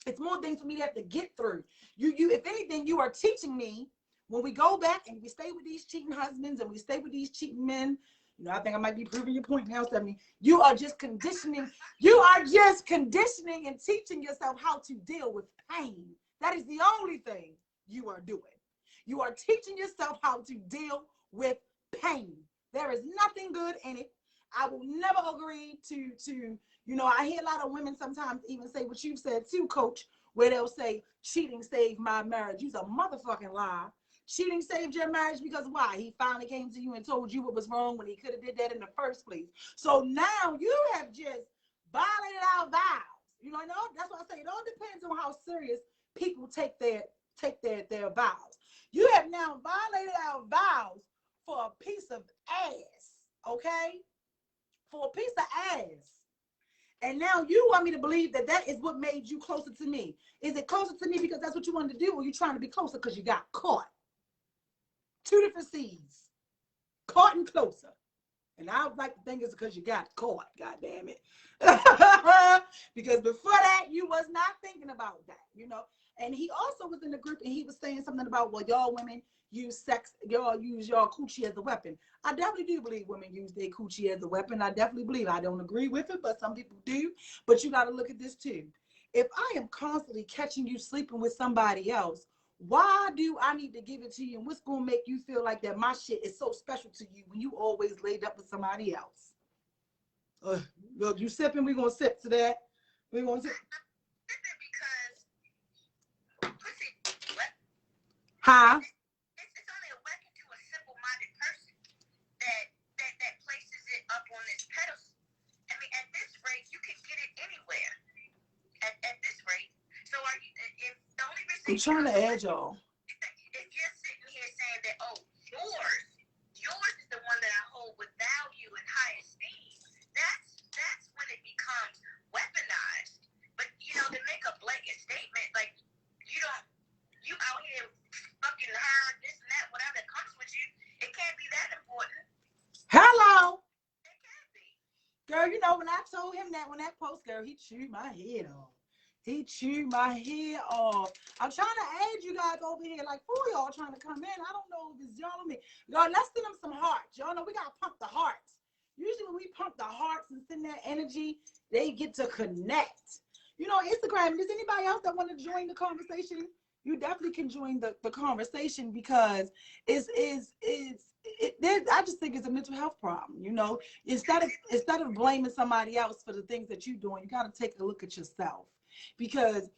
It's more things for me to have to get through. You, if anything, you are teaching me when we go back and we stay with these cheating husbands and we stay with these cheating men. I think I might be proving your point now, Stephanie. You are just conditioning. You are just conditioning and teaching yourself how to deal with pain. That is the only thing you are doing. You are teaching yourself how to deal with pain. There is nothing good in it. I will never agree to I hear a lot of women sometimes even say what you've said too, Coach, where they'll say cheating saved my marriage. You's a motherfucking lie. Cheating saved your marriage because why? He finally came to you and told you what was wrong when he could have did that in the first place. So now you have just violated our vows. That's why I say it all depends on how serious people take their vows. You have now violated our vows for a piece of ass, okay? For a piece of ass. And now you want me to believe that is what made you closer to me. Is it closer to me because that's what you wanted to do, or you trying to be closer because you got caught? Two different C's. Caught and closer. And I would like to think it's because you got caught, god damn it. Because before that, you was not thinking about that, And he also was in the group and he was saying something about, well, y'all women use y'all coochie as a weapon. I definitely do believe women use their coochie as a weapon. I definitely believe. I don't agree with it, but some people do. But you got to look at this too. If I am constantly catching you sleeping with somebody else, why do I need to give it to you? And what's going to make you feel like that my shit is so special to you when you always laid up with somebody else? Look, you sipping, we're going to sip to that. We're going to sip. Because pussy, what? Huh? It's only a weapon to a simple-minded person that places it up on this pedestal. I mean, at this rate, you can get it anywhere. At this rate. So if the only reason I'm trying to add y'all. If you're sitting here saying that, oh, yours is the one that I hold with value and high esteem, that's when it becomes weaponized. But to make a blanket statement like you out here fucking her, this and that, whatever that comes with you, it can't be that important. Hello. It can't be. Girl, you know, when I told him that, when that post, girl, he chewed my head off. He chewed my head off. I'm trying to add you guys over here, like, who y'all trying to come in? I don't know if it's y'all or me. Y'all, let's send them some hearts. Y'all know we got to pump the hearts. Usually when we pump the hearts and send that energy, they get to connect. You know, Instagram, does anybody else that want to join the conversation? You definitely can join the conversation because I just think it's a mental health problem. You know, instead of blaming somebody else for the things that you're doing, you got to take a look at yourself. Because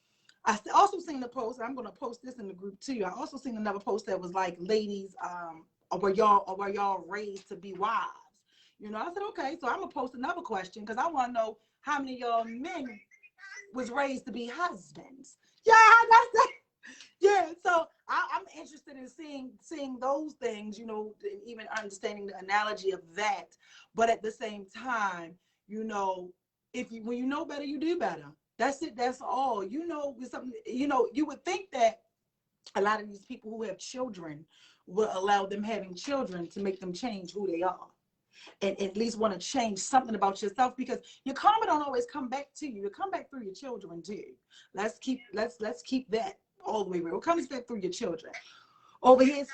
I also seen the post, and I'm going to post this in the group too. I also seen another post that was like, ladies, were y'all raised to be wives? You know, I said, okay, so I'm going to post another question because I want to know how many of y'all men was raised to be husbands. Yeah, that's it. Yeah, so I'm interested in seeing those things, you know, and even understanding the analogy of that. But at the same time, you know, when you know better, you do better. That's it. That's all. You know, with something. You know, you would think that a lot of these people who have children will allow them having children to make them change who they are, and at least want to change something about yourself, because your karma don't always come back to you. It come back through your children too. Let's keep that all the way real. It comes back through your children. Over here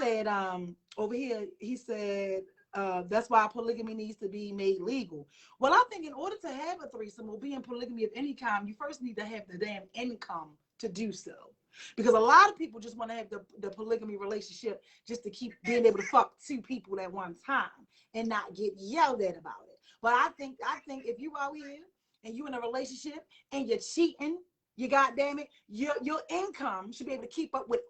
he said, that's why polygamy needs to be made legal. Well, I think in order to have a threesome or be in polygamy of any kind, you first need to have the damn income to do so. Because a lot of people just want to have the polygamy relationship just to keep being able to fuck two people at one time and not get yelled at about it. But I think if you out here and you in a relationship and you're cheating, you goddamn it, your income should be able to keep up with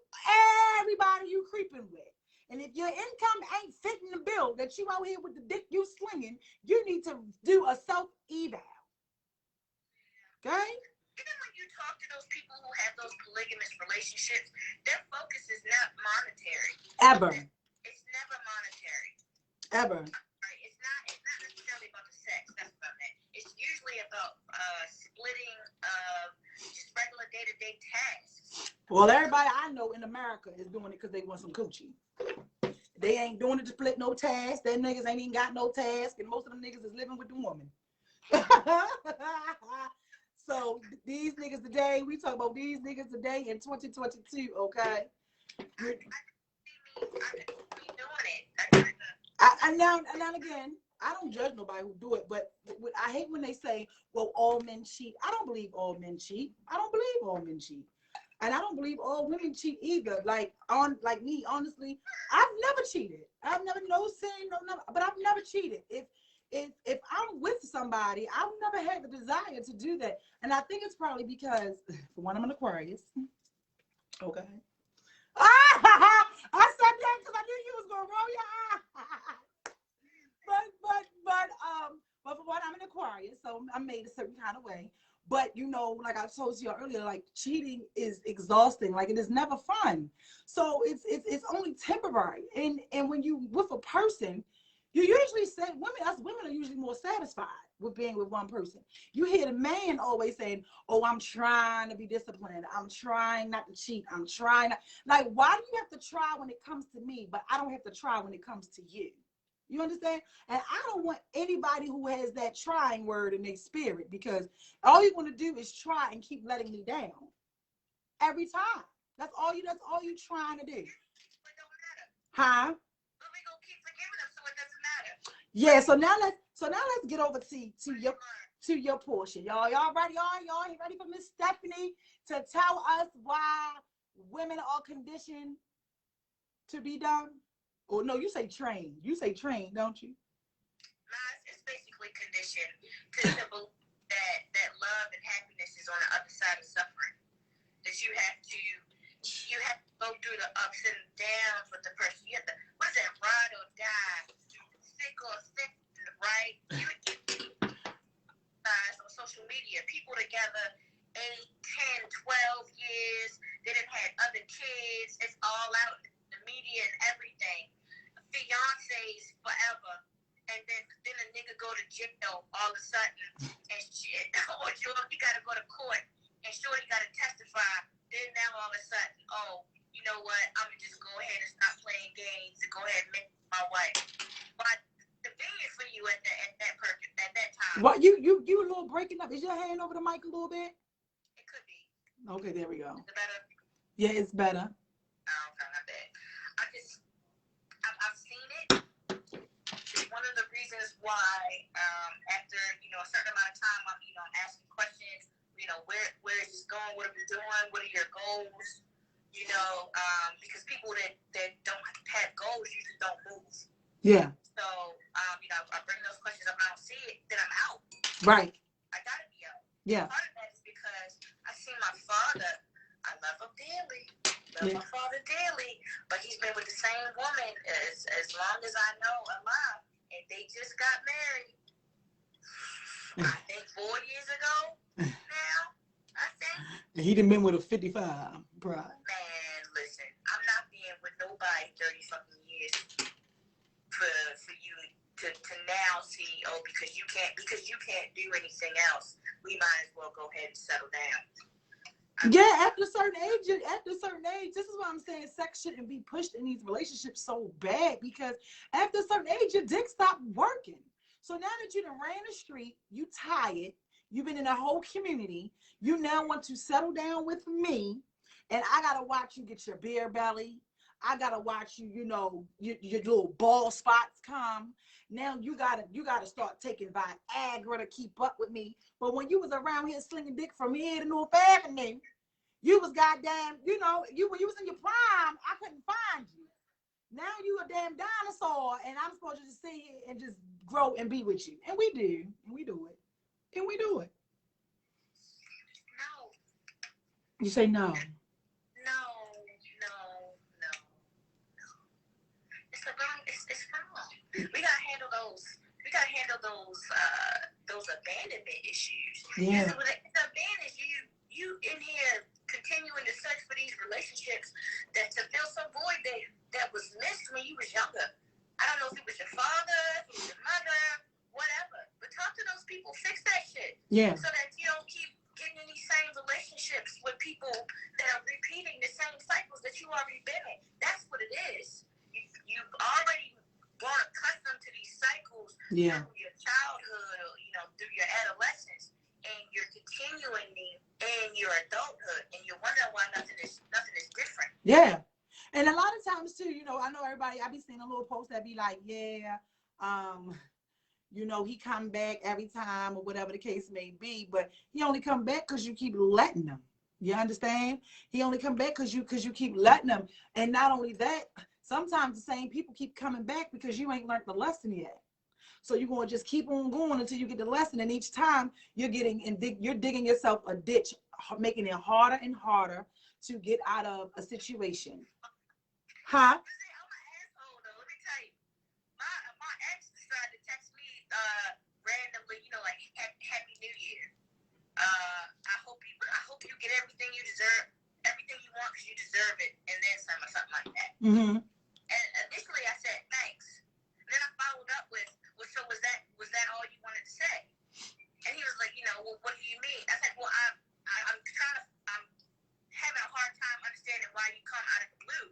everybody you creeping with. And if your income ain't fitting the bill that you out here with the dick you slinging, you need to do a self-eval. Okay? Even when you talk to those people who have those polygamous relationships, their focus is not monetary. Ever. It's never monetary. Ever. Right? It's not necessarily about the sex. That's what I meant. It's usually about splitting just regular day-to-day tasks. Well, everybody I know in America is doing it because they want some coochie. They ain't doing it to split no tasks. Them niggas ain't even got no task, and most of them niggas is living with the woman. So these niggas today, we talk about these niggas today in 2022, okay? And now again, I don't judge nobody who do it, but I hate when they say, well, all men cheat. I don't believe all men cheat. I don't believe all men cheat. And I don't believe all women cheat either. Like me, honestly, I've never cheated. I've never but I've never cheated. If I'm with somebody, I've never had the desire to do that. And I think it's probably because, for one, I'm an Aquarius. Okay. I said that because I knew you was gonna roll your eye. But for one, I'm an Aquarius, so I'm made a certain kind of way. But you know, like I told you earlier, like cheating is exhausting. Like it is never fun. So it's only temporary. And when you with a person, you usually say women are usually more satisfied with being with one person. You hear the man always saying, "Oh, I'm trying to be disciplined. I'm trying not to cheat. I'm trying not." Like, why do you have to try when it comes to me, but I don't have to try when it comes to you? You understand? And I don't want anybody who has that trying word in their spirit, because all you want to do is try and keep letting me down every time. That's all you trying to do. But don't matter. Huh? But we gonna keep forgiving them, so it doesn't matter. Yeah, so now let's get over to your portion. Y'all ready? Y'all ready for Miss Stephanie to tell us why women are conditioned to be done? Oh no, you say train. You say train, don't you? It's basically conditioned to believe that love and happiness is on the other side of suffering. That you have to go through the ups and downs with the person. You have to, what is that, ride or die, sick or sick, right? You guys on social media, people together 8, 10, 12 years, they done had other kids, it's all out in the media and everything. Fiancés forever, and then a nigga go to jail all of a sudden and shit. Or he gotta go to court and shorty gotta testify. Then now all of a sudden, oh, you know what? I'm gonna just go ahead and stop playing games and go ahead and make my wife. But convenient for you at that time. What you a little breaking up? Is your hand over the mic a little bit? It could be. Okay, there we go. Is it better? Yeah, it's better. Oh, okay, not bad. I've seen it. It's one of the reasons why, after a certain amount of time, I'm asking questions. Where is this going? What are we doing? What are your goals? Because people that don't have goals usually don't move. Yeah. So, I bring those questions up and I don't see it, then I'm out. Right. I gotta be out. Yeah. Part of that is because I see my father. I love him dearly. My father dearly, but he's been with the same woman as long as I know alive, and they just got married. I think 4 years ago now. I think. And he done been with a 55 bride. Man, listen, I'm not being with nobody 30-something years for you to now see, because you can't do anything else. We might as well go ahead and settle down. Yeah, after a certain age, this is why I'm saying sex shouldn't be pushed in these relationships so bad, because after a certain age, your dick stopped working. So now that you done ran the street, you tired, you've been in a whole community, you now want to settle down with me, and I gotta watch you get your beer belly. I gotta watch you, your little ball spots come. Now you gotta start taking Viagra to keep up with me. But when you was around here slinging dick from here to North Avenue, you was goddamn, when you was in your prime, I couldn't find you. Now you a damn dinosaur, and I'm supposed to just sit here and just grow and be with you. And we do. And we do it. And we do it. No. You say no. No. It's wrong. We gotta handle those. Those abandonment issues. Yeah. Because it's abandonment. You in here continuing to search for these relationships that to fill some void that was missed when you was younger. I don't know if it was your father, if it was your mother, whatever. But talk to those people, fix that shit. Yeah. So that you don't keep getting in these same relationships with people that are repeating the same cycles that you already been in. That's what it is. You've already grown accustomed to these cycles through your childhood, or, through your adolescence, and you're continuing in your adulthood, and you're wondering why nothing is different. Yeah. And a lot of times too, I know everybody, I be seeing a little post that be like, he come back every time or whatever the case may be, but he only come back because you keep letting him. You understand? He only come back because you keep letting him. And not only that, sometimes the same people keep coming back because you ain't learned the lesson yet. So you're going to just keep on going until you get the lesson. And each time you're digging yourself a ditch, making it harder and harder to get out of a situation. Huh? I'm an asshole though. Let me tell you, my ex decided to text me randomly, like Happy New Year. I hope you get everything you deserve, everything you want because you deserve it, and then some or something like that. Mm-hmm. And initially I said thanks. And then I followed up with, well, so was that all you wanted to say? And he was like, well, what do you mean? I said, well, I'm having a hard time understanding why you come out of the blue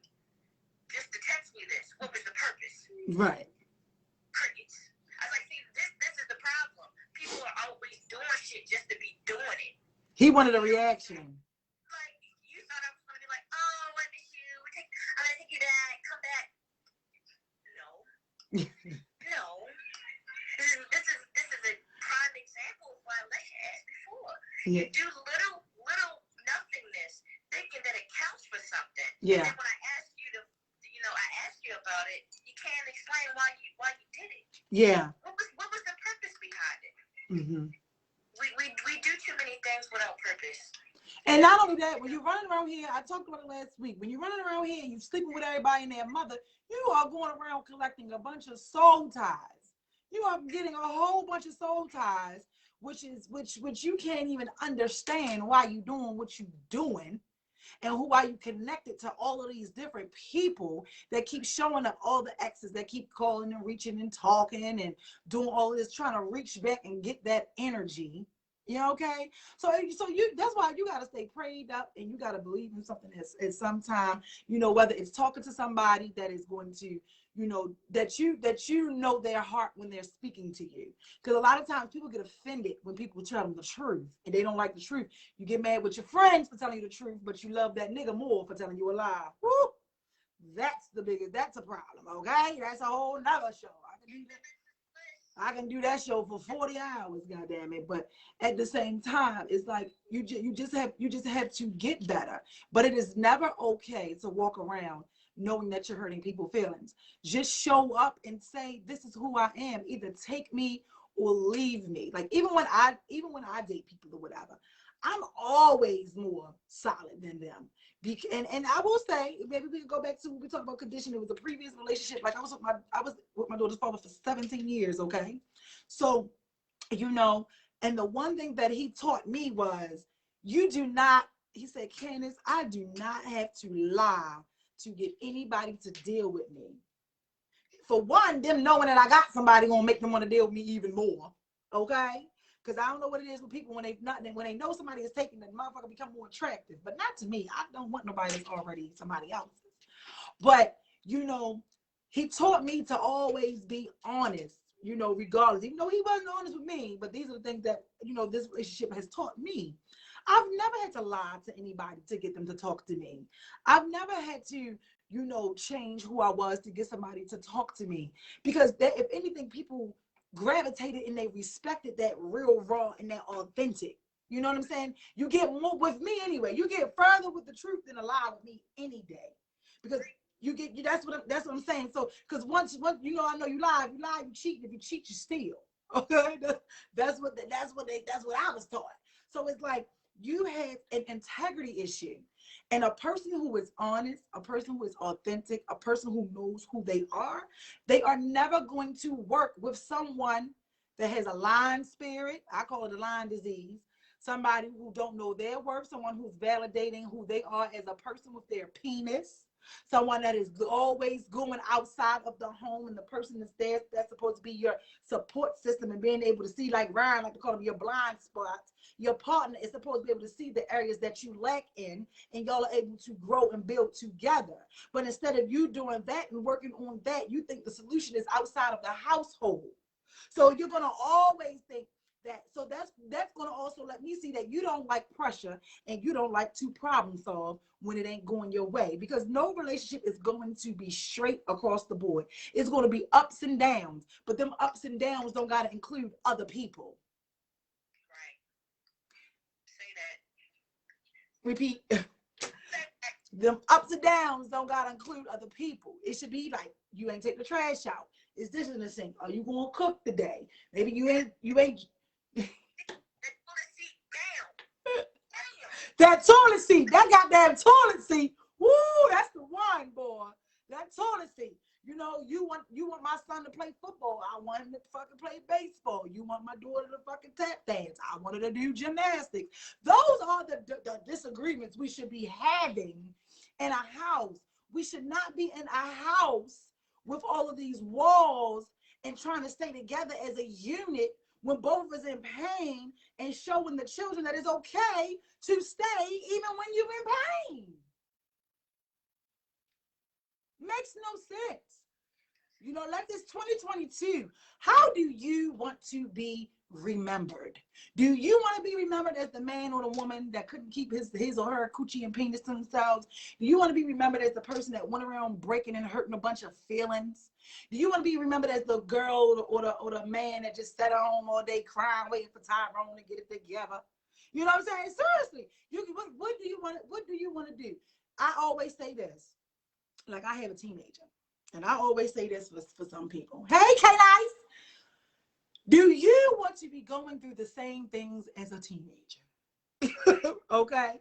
just to text me this. What was the purpose? Right. Crickets. I was like, see, this is the problem. People are always doing shit just to be doing it. He wanted a reaction. Like, you thought I was going to be like, oh, I miss you. I'm going to take you back. Come back. No. No. This is a prime example of why Lesha asked before. Yeah. You do little nothingness thinking that it counts for something. Yeah. And then when I ask you about it, you can't explain why you did it. Yeah. What was the purpose behind it? Mm-hmm. We do too many things without purpose. And not only that, when you're running around here, I talked about it last week, when you're running around here and you're sleeping with everybody and their mother, you are going around collecting a bunch of soul ties. You are getting a whole bunch of soul ties, which you can't even understand why you're doing what you're doing. And why you connected to all of these different people that keep showing up, all the exes that keep calling and reaching and talking and doing all of this, trying to reach back and get that energy. Okay? So that's why you got to stay prayed up, and you got to believe in something at some time, whether it's talking to somebody that is going to, that you know their heart when they're speaking to you. Because a lot of times people get offended when people tell them the truth and they don't like the truth. You get mad with your friends for telling you the truth, but you love that nigga more for telling you a lie. Woo! That's a problem, okay? That's a whole nother show. I can do that show for 40 hours, goddamn it. But at the same time, it's like you just have to get better. But it is never okay to walk around knowing that you're hurting people's feelings. Just show up and say, this is who I am. Either take me or leave me. Like even when I date people or whatever, I'm always more solid than them. And I will say, maybe we can go back to when we talk about conditioning. It was a previous relationship. Like I was with my daughter's father for 17 years. Okay, so and the one thing that he taught me was, you do not. He said, Candace, I do not have to lie to get anybody to deal with me. For one, them knowing that I got somebody gonna make them want to deal with me even more. Okay. Because I don't know what it is with people when they know somebody is taking the motherfucker become more attractive, but not to me. I don't want nobody that's already somebody else's. But he taught me to always be honest, regardless. Even though he wasn't honest with me, but these are the things that this relationship has taught me. I've never had to lie to anybody to get them to talk to me. I've never had to, change who I was to get somebody to talk to me, because if anything, people gravitated and they respected that real, raw, and that authentic. You know what I'm saying? You get more with me anyway. You get further with the truth than a lie with me any day, because that's what I'm saying. So because once I know you lie, you cheat. If you cheat, you steal. Okay, that's what I was taught. So it's like you have an integrity issue. And a person who is honest, a person who is authentic, a person who knows who they are never going to work with someone that has a lying spirit. I call it a lying disease. Somebody who don't know their worth, someone who's validating who they are as a person with their penis, someone that is always going outside of the home, and the person that's supposed to be your support system and being able to see, like Ryan like to call them, your blind spots. Your partner is supposed to be able to see the areas that you lack in, and y'all are able to grow and build together. But instead of you doing that and working on that, you think the solution is outside of the household. So you're going to always think that. So that's going to also let me see that you don't like pressure and you don't like to problem solve when it ain't going your way, because no relationship is going to be straight across the board. It's going to be ups and downs, but them ups and downs don't got to include other people. Repeat. Them ups and downs don't gotta include other people. It should be like, you ain't take the trash out. Is this in the sink? Are you gonna cook today? Maybe you ain't. That toilet seat, that goddamn toilet seat. Woo, that's the one, boy. That toilet seat. You want my son to play football. I want him to fucking play baseball. You want my daughter to fucking tap dance. I want her to do gymnastics. Those are the disagreements we should be having in a house. We should not be in a house with all of these walls and trying to stay together as a unit when both of us in pain, and showing the children that it's okay to stay even when you're in pain. Makes no sense. Like this 2022, how do you want to be remembered? Do you want to be remembered as the man or the woman that couldn't keep his or her coochie and penis to themselves? Do you want to be remembered as the person that went around breaking and hurting a bunch of feelings? Do you want to be remembered as the girl or the man that just sat at home all day crying, waiting for Tyrone to get it together? You know what I'm saying? Seriously, what do you want to do? I always say this. Like, I have a teenager, and I always say this for some people. Hey, K-Nice, do you want to be going through the same things as a teenager? Okay?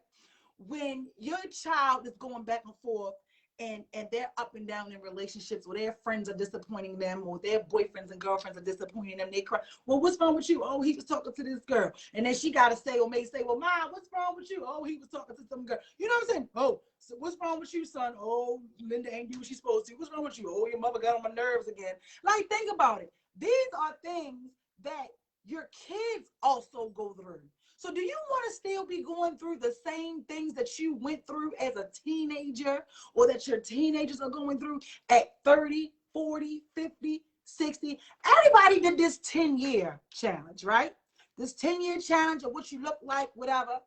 When your child is going back and forth, and they're up and down in relationships, where their friends are disappointing them, or their boyfriends and girlfriends are disappointing them, they cry, well, what's wrong with you? Oh, he was talking to this girl. And then she got to say, or may say, well, Mom, what's wrong with you? Oh, he was talking to some girl. You know what I'm saying? Oh, so what's wrong with you, son? Oh, Linda ain't do what she's supposed to. What's wrong with you? Oh, your mother got on my nerves again. Like, think about it. These are things that your kids also go through. So do you want to still be going through the same things that you went through as a teenager, or that your teenagers are going through at 30, 40, 50, 60. Everybody did this 10-year challenge, right? This 10-year challenge of what you look like, whatever.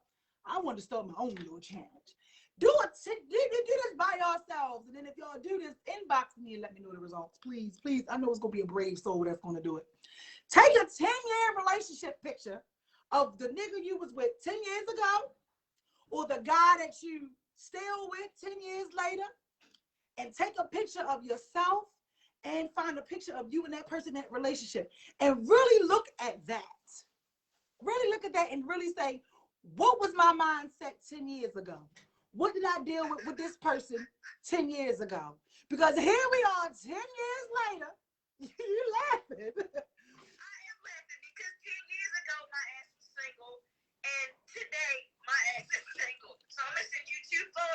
I want to start my own little challenge. Do this by yourselves. And then if y'all do this, inbox me and let me know the results. Please, please. I know it's going to be a brave soul that's going to do it. Take a 10-year relationship picture of the nigga you was with 10 years ago or the guy that you still with 10 years later, and take a picture of yourself and find a picture of you and that person in that relationship and really look at that. Really look at that and really say, what was my mindset 10 years ago? What did I deal with this person 10 years ago? Because here we are 10 years later. You laughing. I am laughing because 10 years ago my ass was single and today my ass is single. So I'm going to send you 2 photos.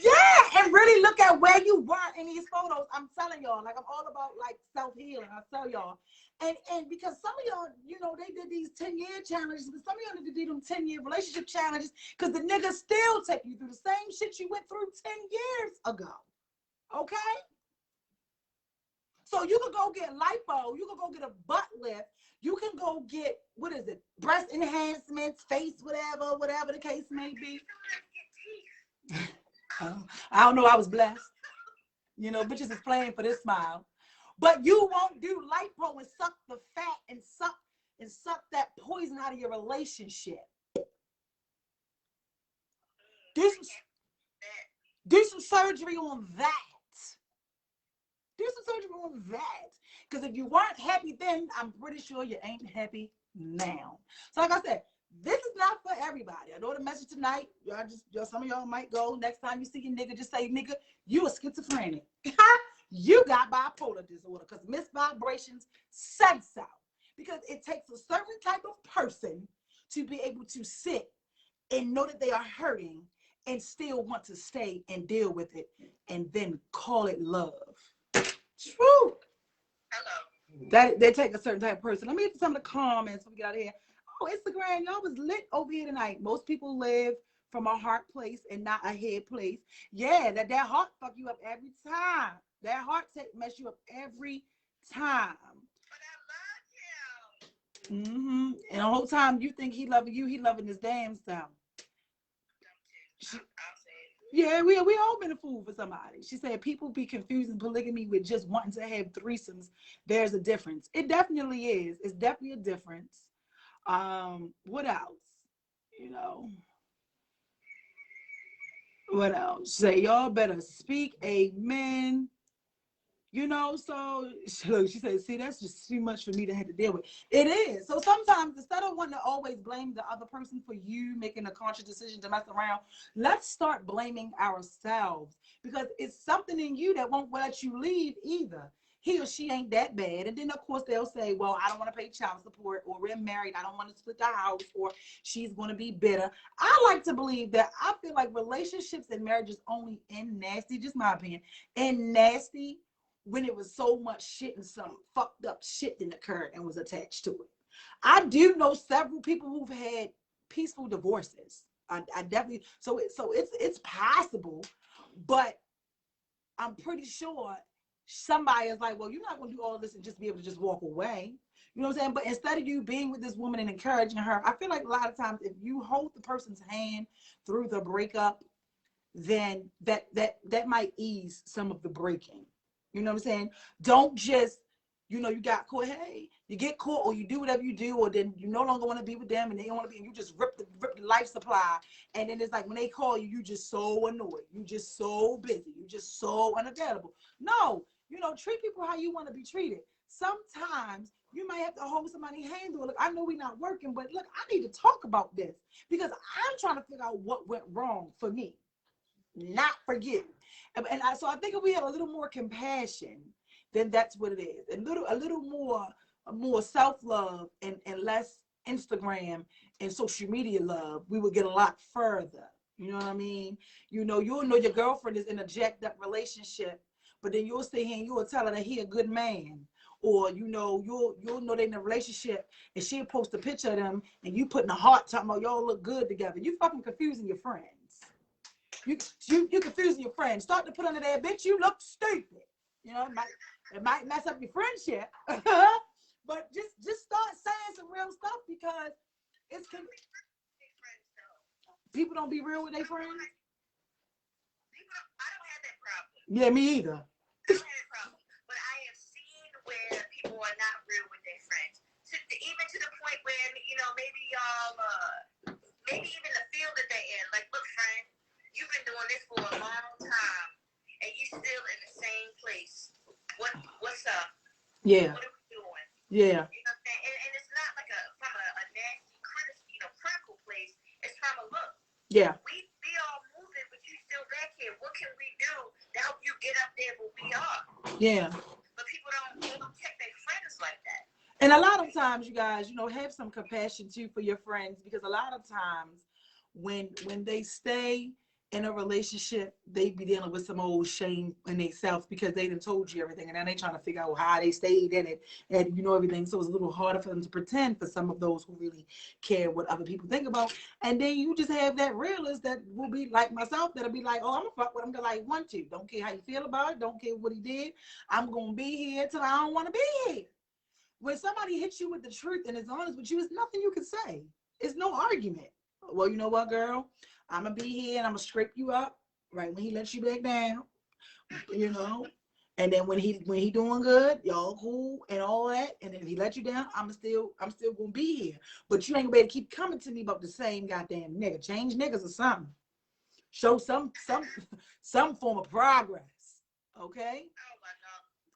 Yeah, and really look at where you were in these photos. I'm telling y'all, like I'm all about like self-healing. I tell y'all. And because some of y'all, you know, they did these 10-year challenges, but some of y'all need to do them 10-year relationship challenges because the niggas still take you through the same shit you went through 10 years ago. Okay? So you can go get lipo, you can go get a butt lift, you can go get, what is it, breast enhancements, face, whatever the case may be. I don't know, I was blessed. You know, bitches is playing for this smile. But you won't do lipo and suck the fat and suck that poison out of your relationship. Do some surgery on that. Do some surgery on that. Because if you weren't happy then, I'm pretty sure you ain't happy now. So like I said, this is not for everybody. I know the message tonight. Some of y'all might go. Next time you see a nigga, just say, nigga, you a schizophrenic. You got bipolar disorder because Miss Vibrations said so. Because it takes a certain type of person to be able to sit and know that they are hurting and still want to stay and deal with it and then call it love. True. Hello. That they take a certain type of person. Let me get to some of the comments before we get out of here. Oh, Instagram, y'all was lit over here tonight. Most people live from a heart place and not a head place. Yeah, that heart fuck you up every time. That heart mess you up every time. But I love him. And the whole time you think he loving you, he loving his damn self. Yeah, we all been a fool for somebody. She said people be confusing polygamy with just wanting to have threesomes. There's a difference. It definitely is. It's definitely a difference. What else? You know. What else? Say y'all better speak amen. You know, so look, she said, see, that's just too much for me to have to deal with. It is. So sometimes instead of wanting to always blame the other person for you making a conscious decision to mess around, let's start blaming ourselves because it's something in you that won't let you leave either. He or she ain't that bad. And then, of course, they'll say, well, I don't want to pay child support, or we're married, I don't want to split the house, or she's going to be bitter. I like to believe that I feel like relationships and marriages only end nasty, just my opinion, end nasty when it was so much shit and some fucked up shit that occurred and was attached to it. I do know several people who've had peaceful divorces. I definitely, so it's possible, but I'm pretty sure somebody is like, well, you're not going to do all this and just be able to just walk away. You know what I'm saying? But instead of you being with this woman and encouraging her, I feel like a lot of times if you hold the person's hand through the breakup, then that might ease some of the breaking. You know what I'm saying? Don't just, you know, you got caught, hey, you get caught or you do whatever you do, or then you no longer want to be with them and they don't want to be, and you just rip the life supply. And then it's like when they call you, you just so annoyed. You just so busy. You just so unavailable. No, you know, treat people how you want to be treated. Sometimes you might have to hold somebody's hand or look, I know we're not working, but look, I need to talk about this because I'm trying to figure out what went wrong for me, not for you. So I think if we have a little more compassion, then that's what it is. A little more self-love and less Instagram and social media love, we would get a lot further. You know what I mean? You know, you'll know your girlfriend is in a jacked up relationship, but then you'll sit here and you'll tell her that he a good man. Or, you know, you'll know they're in a relationship and she'll post a picture of them and you putting a heart talking about y'all look good together. You fucking confusing your friends. You confusing your friends. Start to put under there, bitch, you look stupid. You know, it might mess up your friendship. But just start saying some real stuff because it's people don't be real with their friends. I don't have that problem. Yeah, me either. I don't have that problem. But I have seen where people are not real with their friends. Even to the point where, you know, maybe y'all, maybe even the field that they're in. Like, look, friend, you've been doing this for a long time, and you still in the same place. What's up? Yeah. What are we doing? Yeah. You know what I'm saying? And it's not like from a nasty, critical place. It's from a look. Yeah. We all moving, but you still back here. What can we do to help you get up there where we are? Yeah. But people don't protect their friends like that. And a lot of times, you guys, you know, have some compassion too for your friends, because a lot of times when they stay in a relationship, they be dealing with some old shame in themselves because they done told you everything, and then they trying to figure out how they stayed in it, and you know everything. So it's a little harder for them to pretend for some of those who really care what other people think about. And then you just have that realist that will be like myself, that'll be like, oh, I'm gonna fuck with him till I want to. Don't care how you feel about it. Don't care what he did. I'm gonna be here till I don't want to be here. When somebody hits you with the truth and is honest with you, it's nothing you can say. It's no argument. Well, you know what, girl? I'm going to be here and I'm going to scrape you up right when he lets you back down, you know? And then when he doing good, y'all cool and all that. And then if he let you down, I'm still going to be here. But you ain't going to be able to keep coming to me about the same goddamn nigga. Change niggas or something. Show some form of progress. Okay?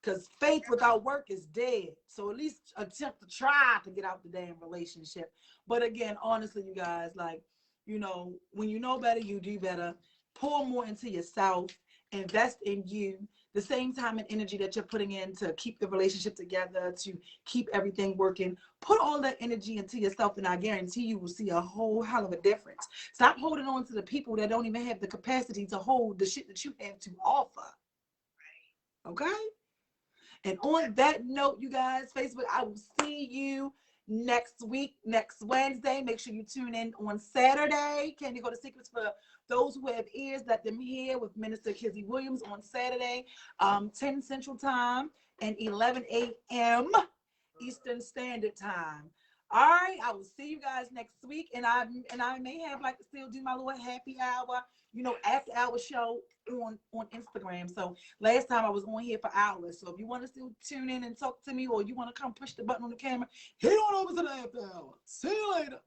Because faith without work is dead. So at least attempt to try to get out the damn relationship. But again, honestly, you guys, like, you know, when you know better, you do better. Pour more into yourself. Invest in you. The same time and energy that you're putting in to keep the relationship together, to keep everything working. Put all that energy into yourself, and I guarantee you will see a whole hell of a difference. Stop holding on to the people that don't even have the capacity to hold the shit that you have to offer. Okay? And on that note, you guys, Facebook, I will see you next week, next Wednesday. Make sure you tune in on Saturday. Candy Go to Secrets for those who have ears, let them hear, with Minister Kizzy Williams on Saturday, 10 Central Time and 11 a.m. Eastern Standard Time. All right, I will see you guys next week, and I may have like to still do my little happy hour, you know, after hour show on Instagram. So last time I was on here for hours. So if you want to still tune in and talk to me, or you want to come push the button on the camera, head on over to the after hour. See you later.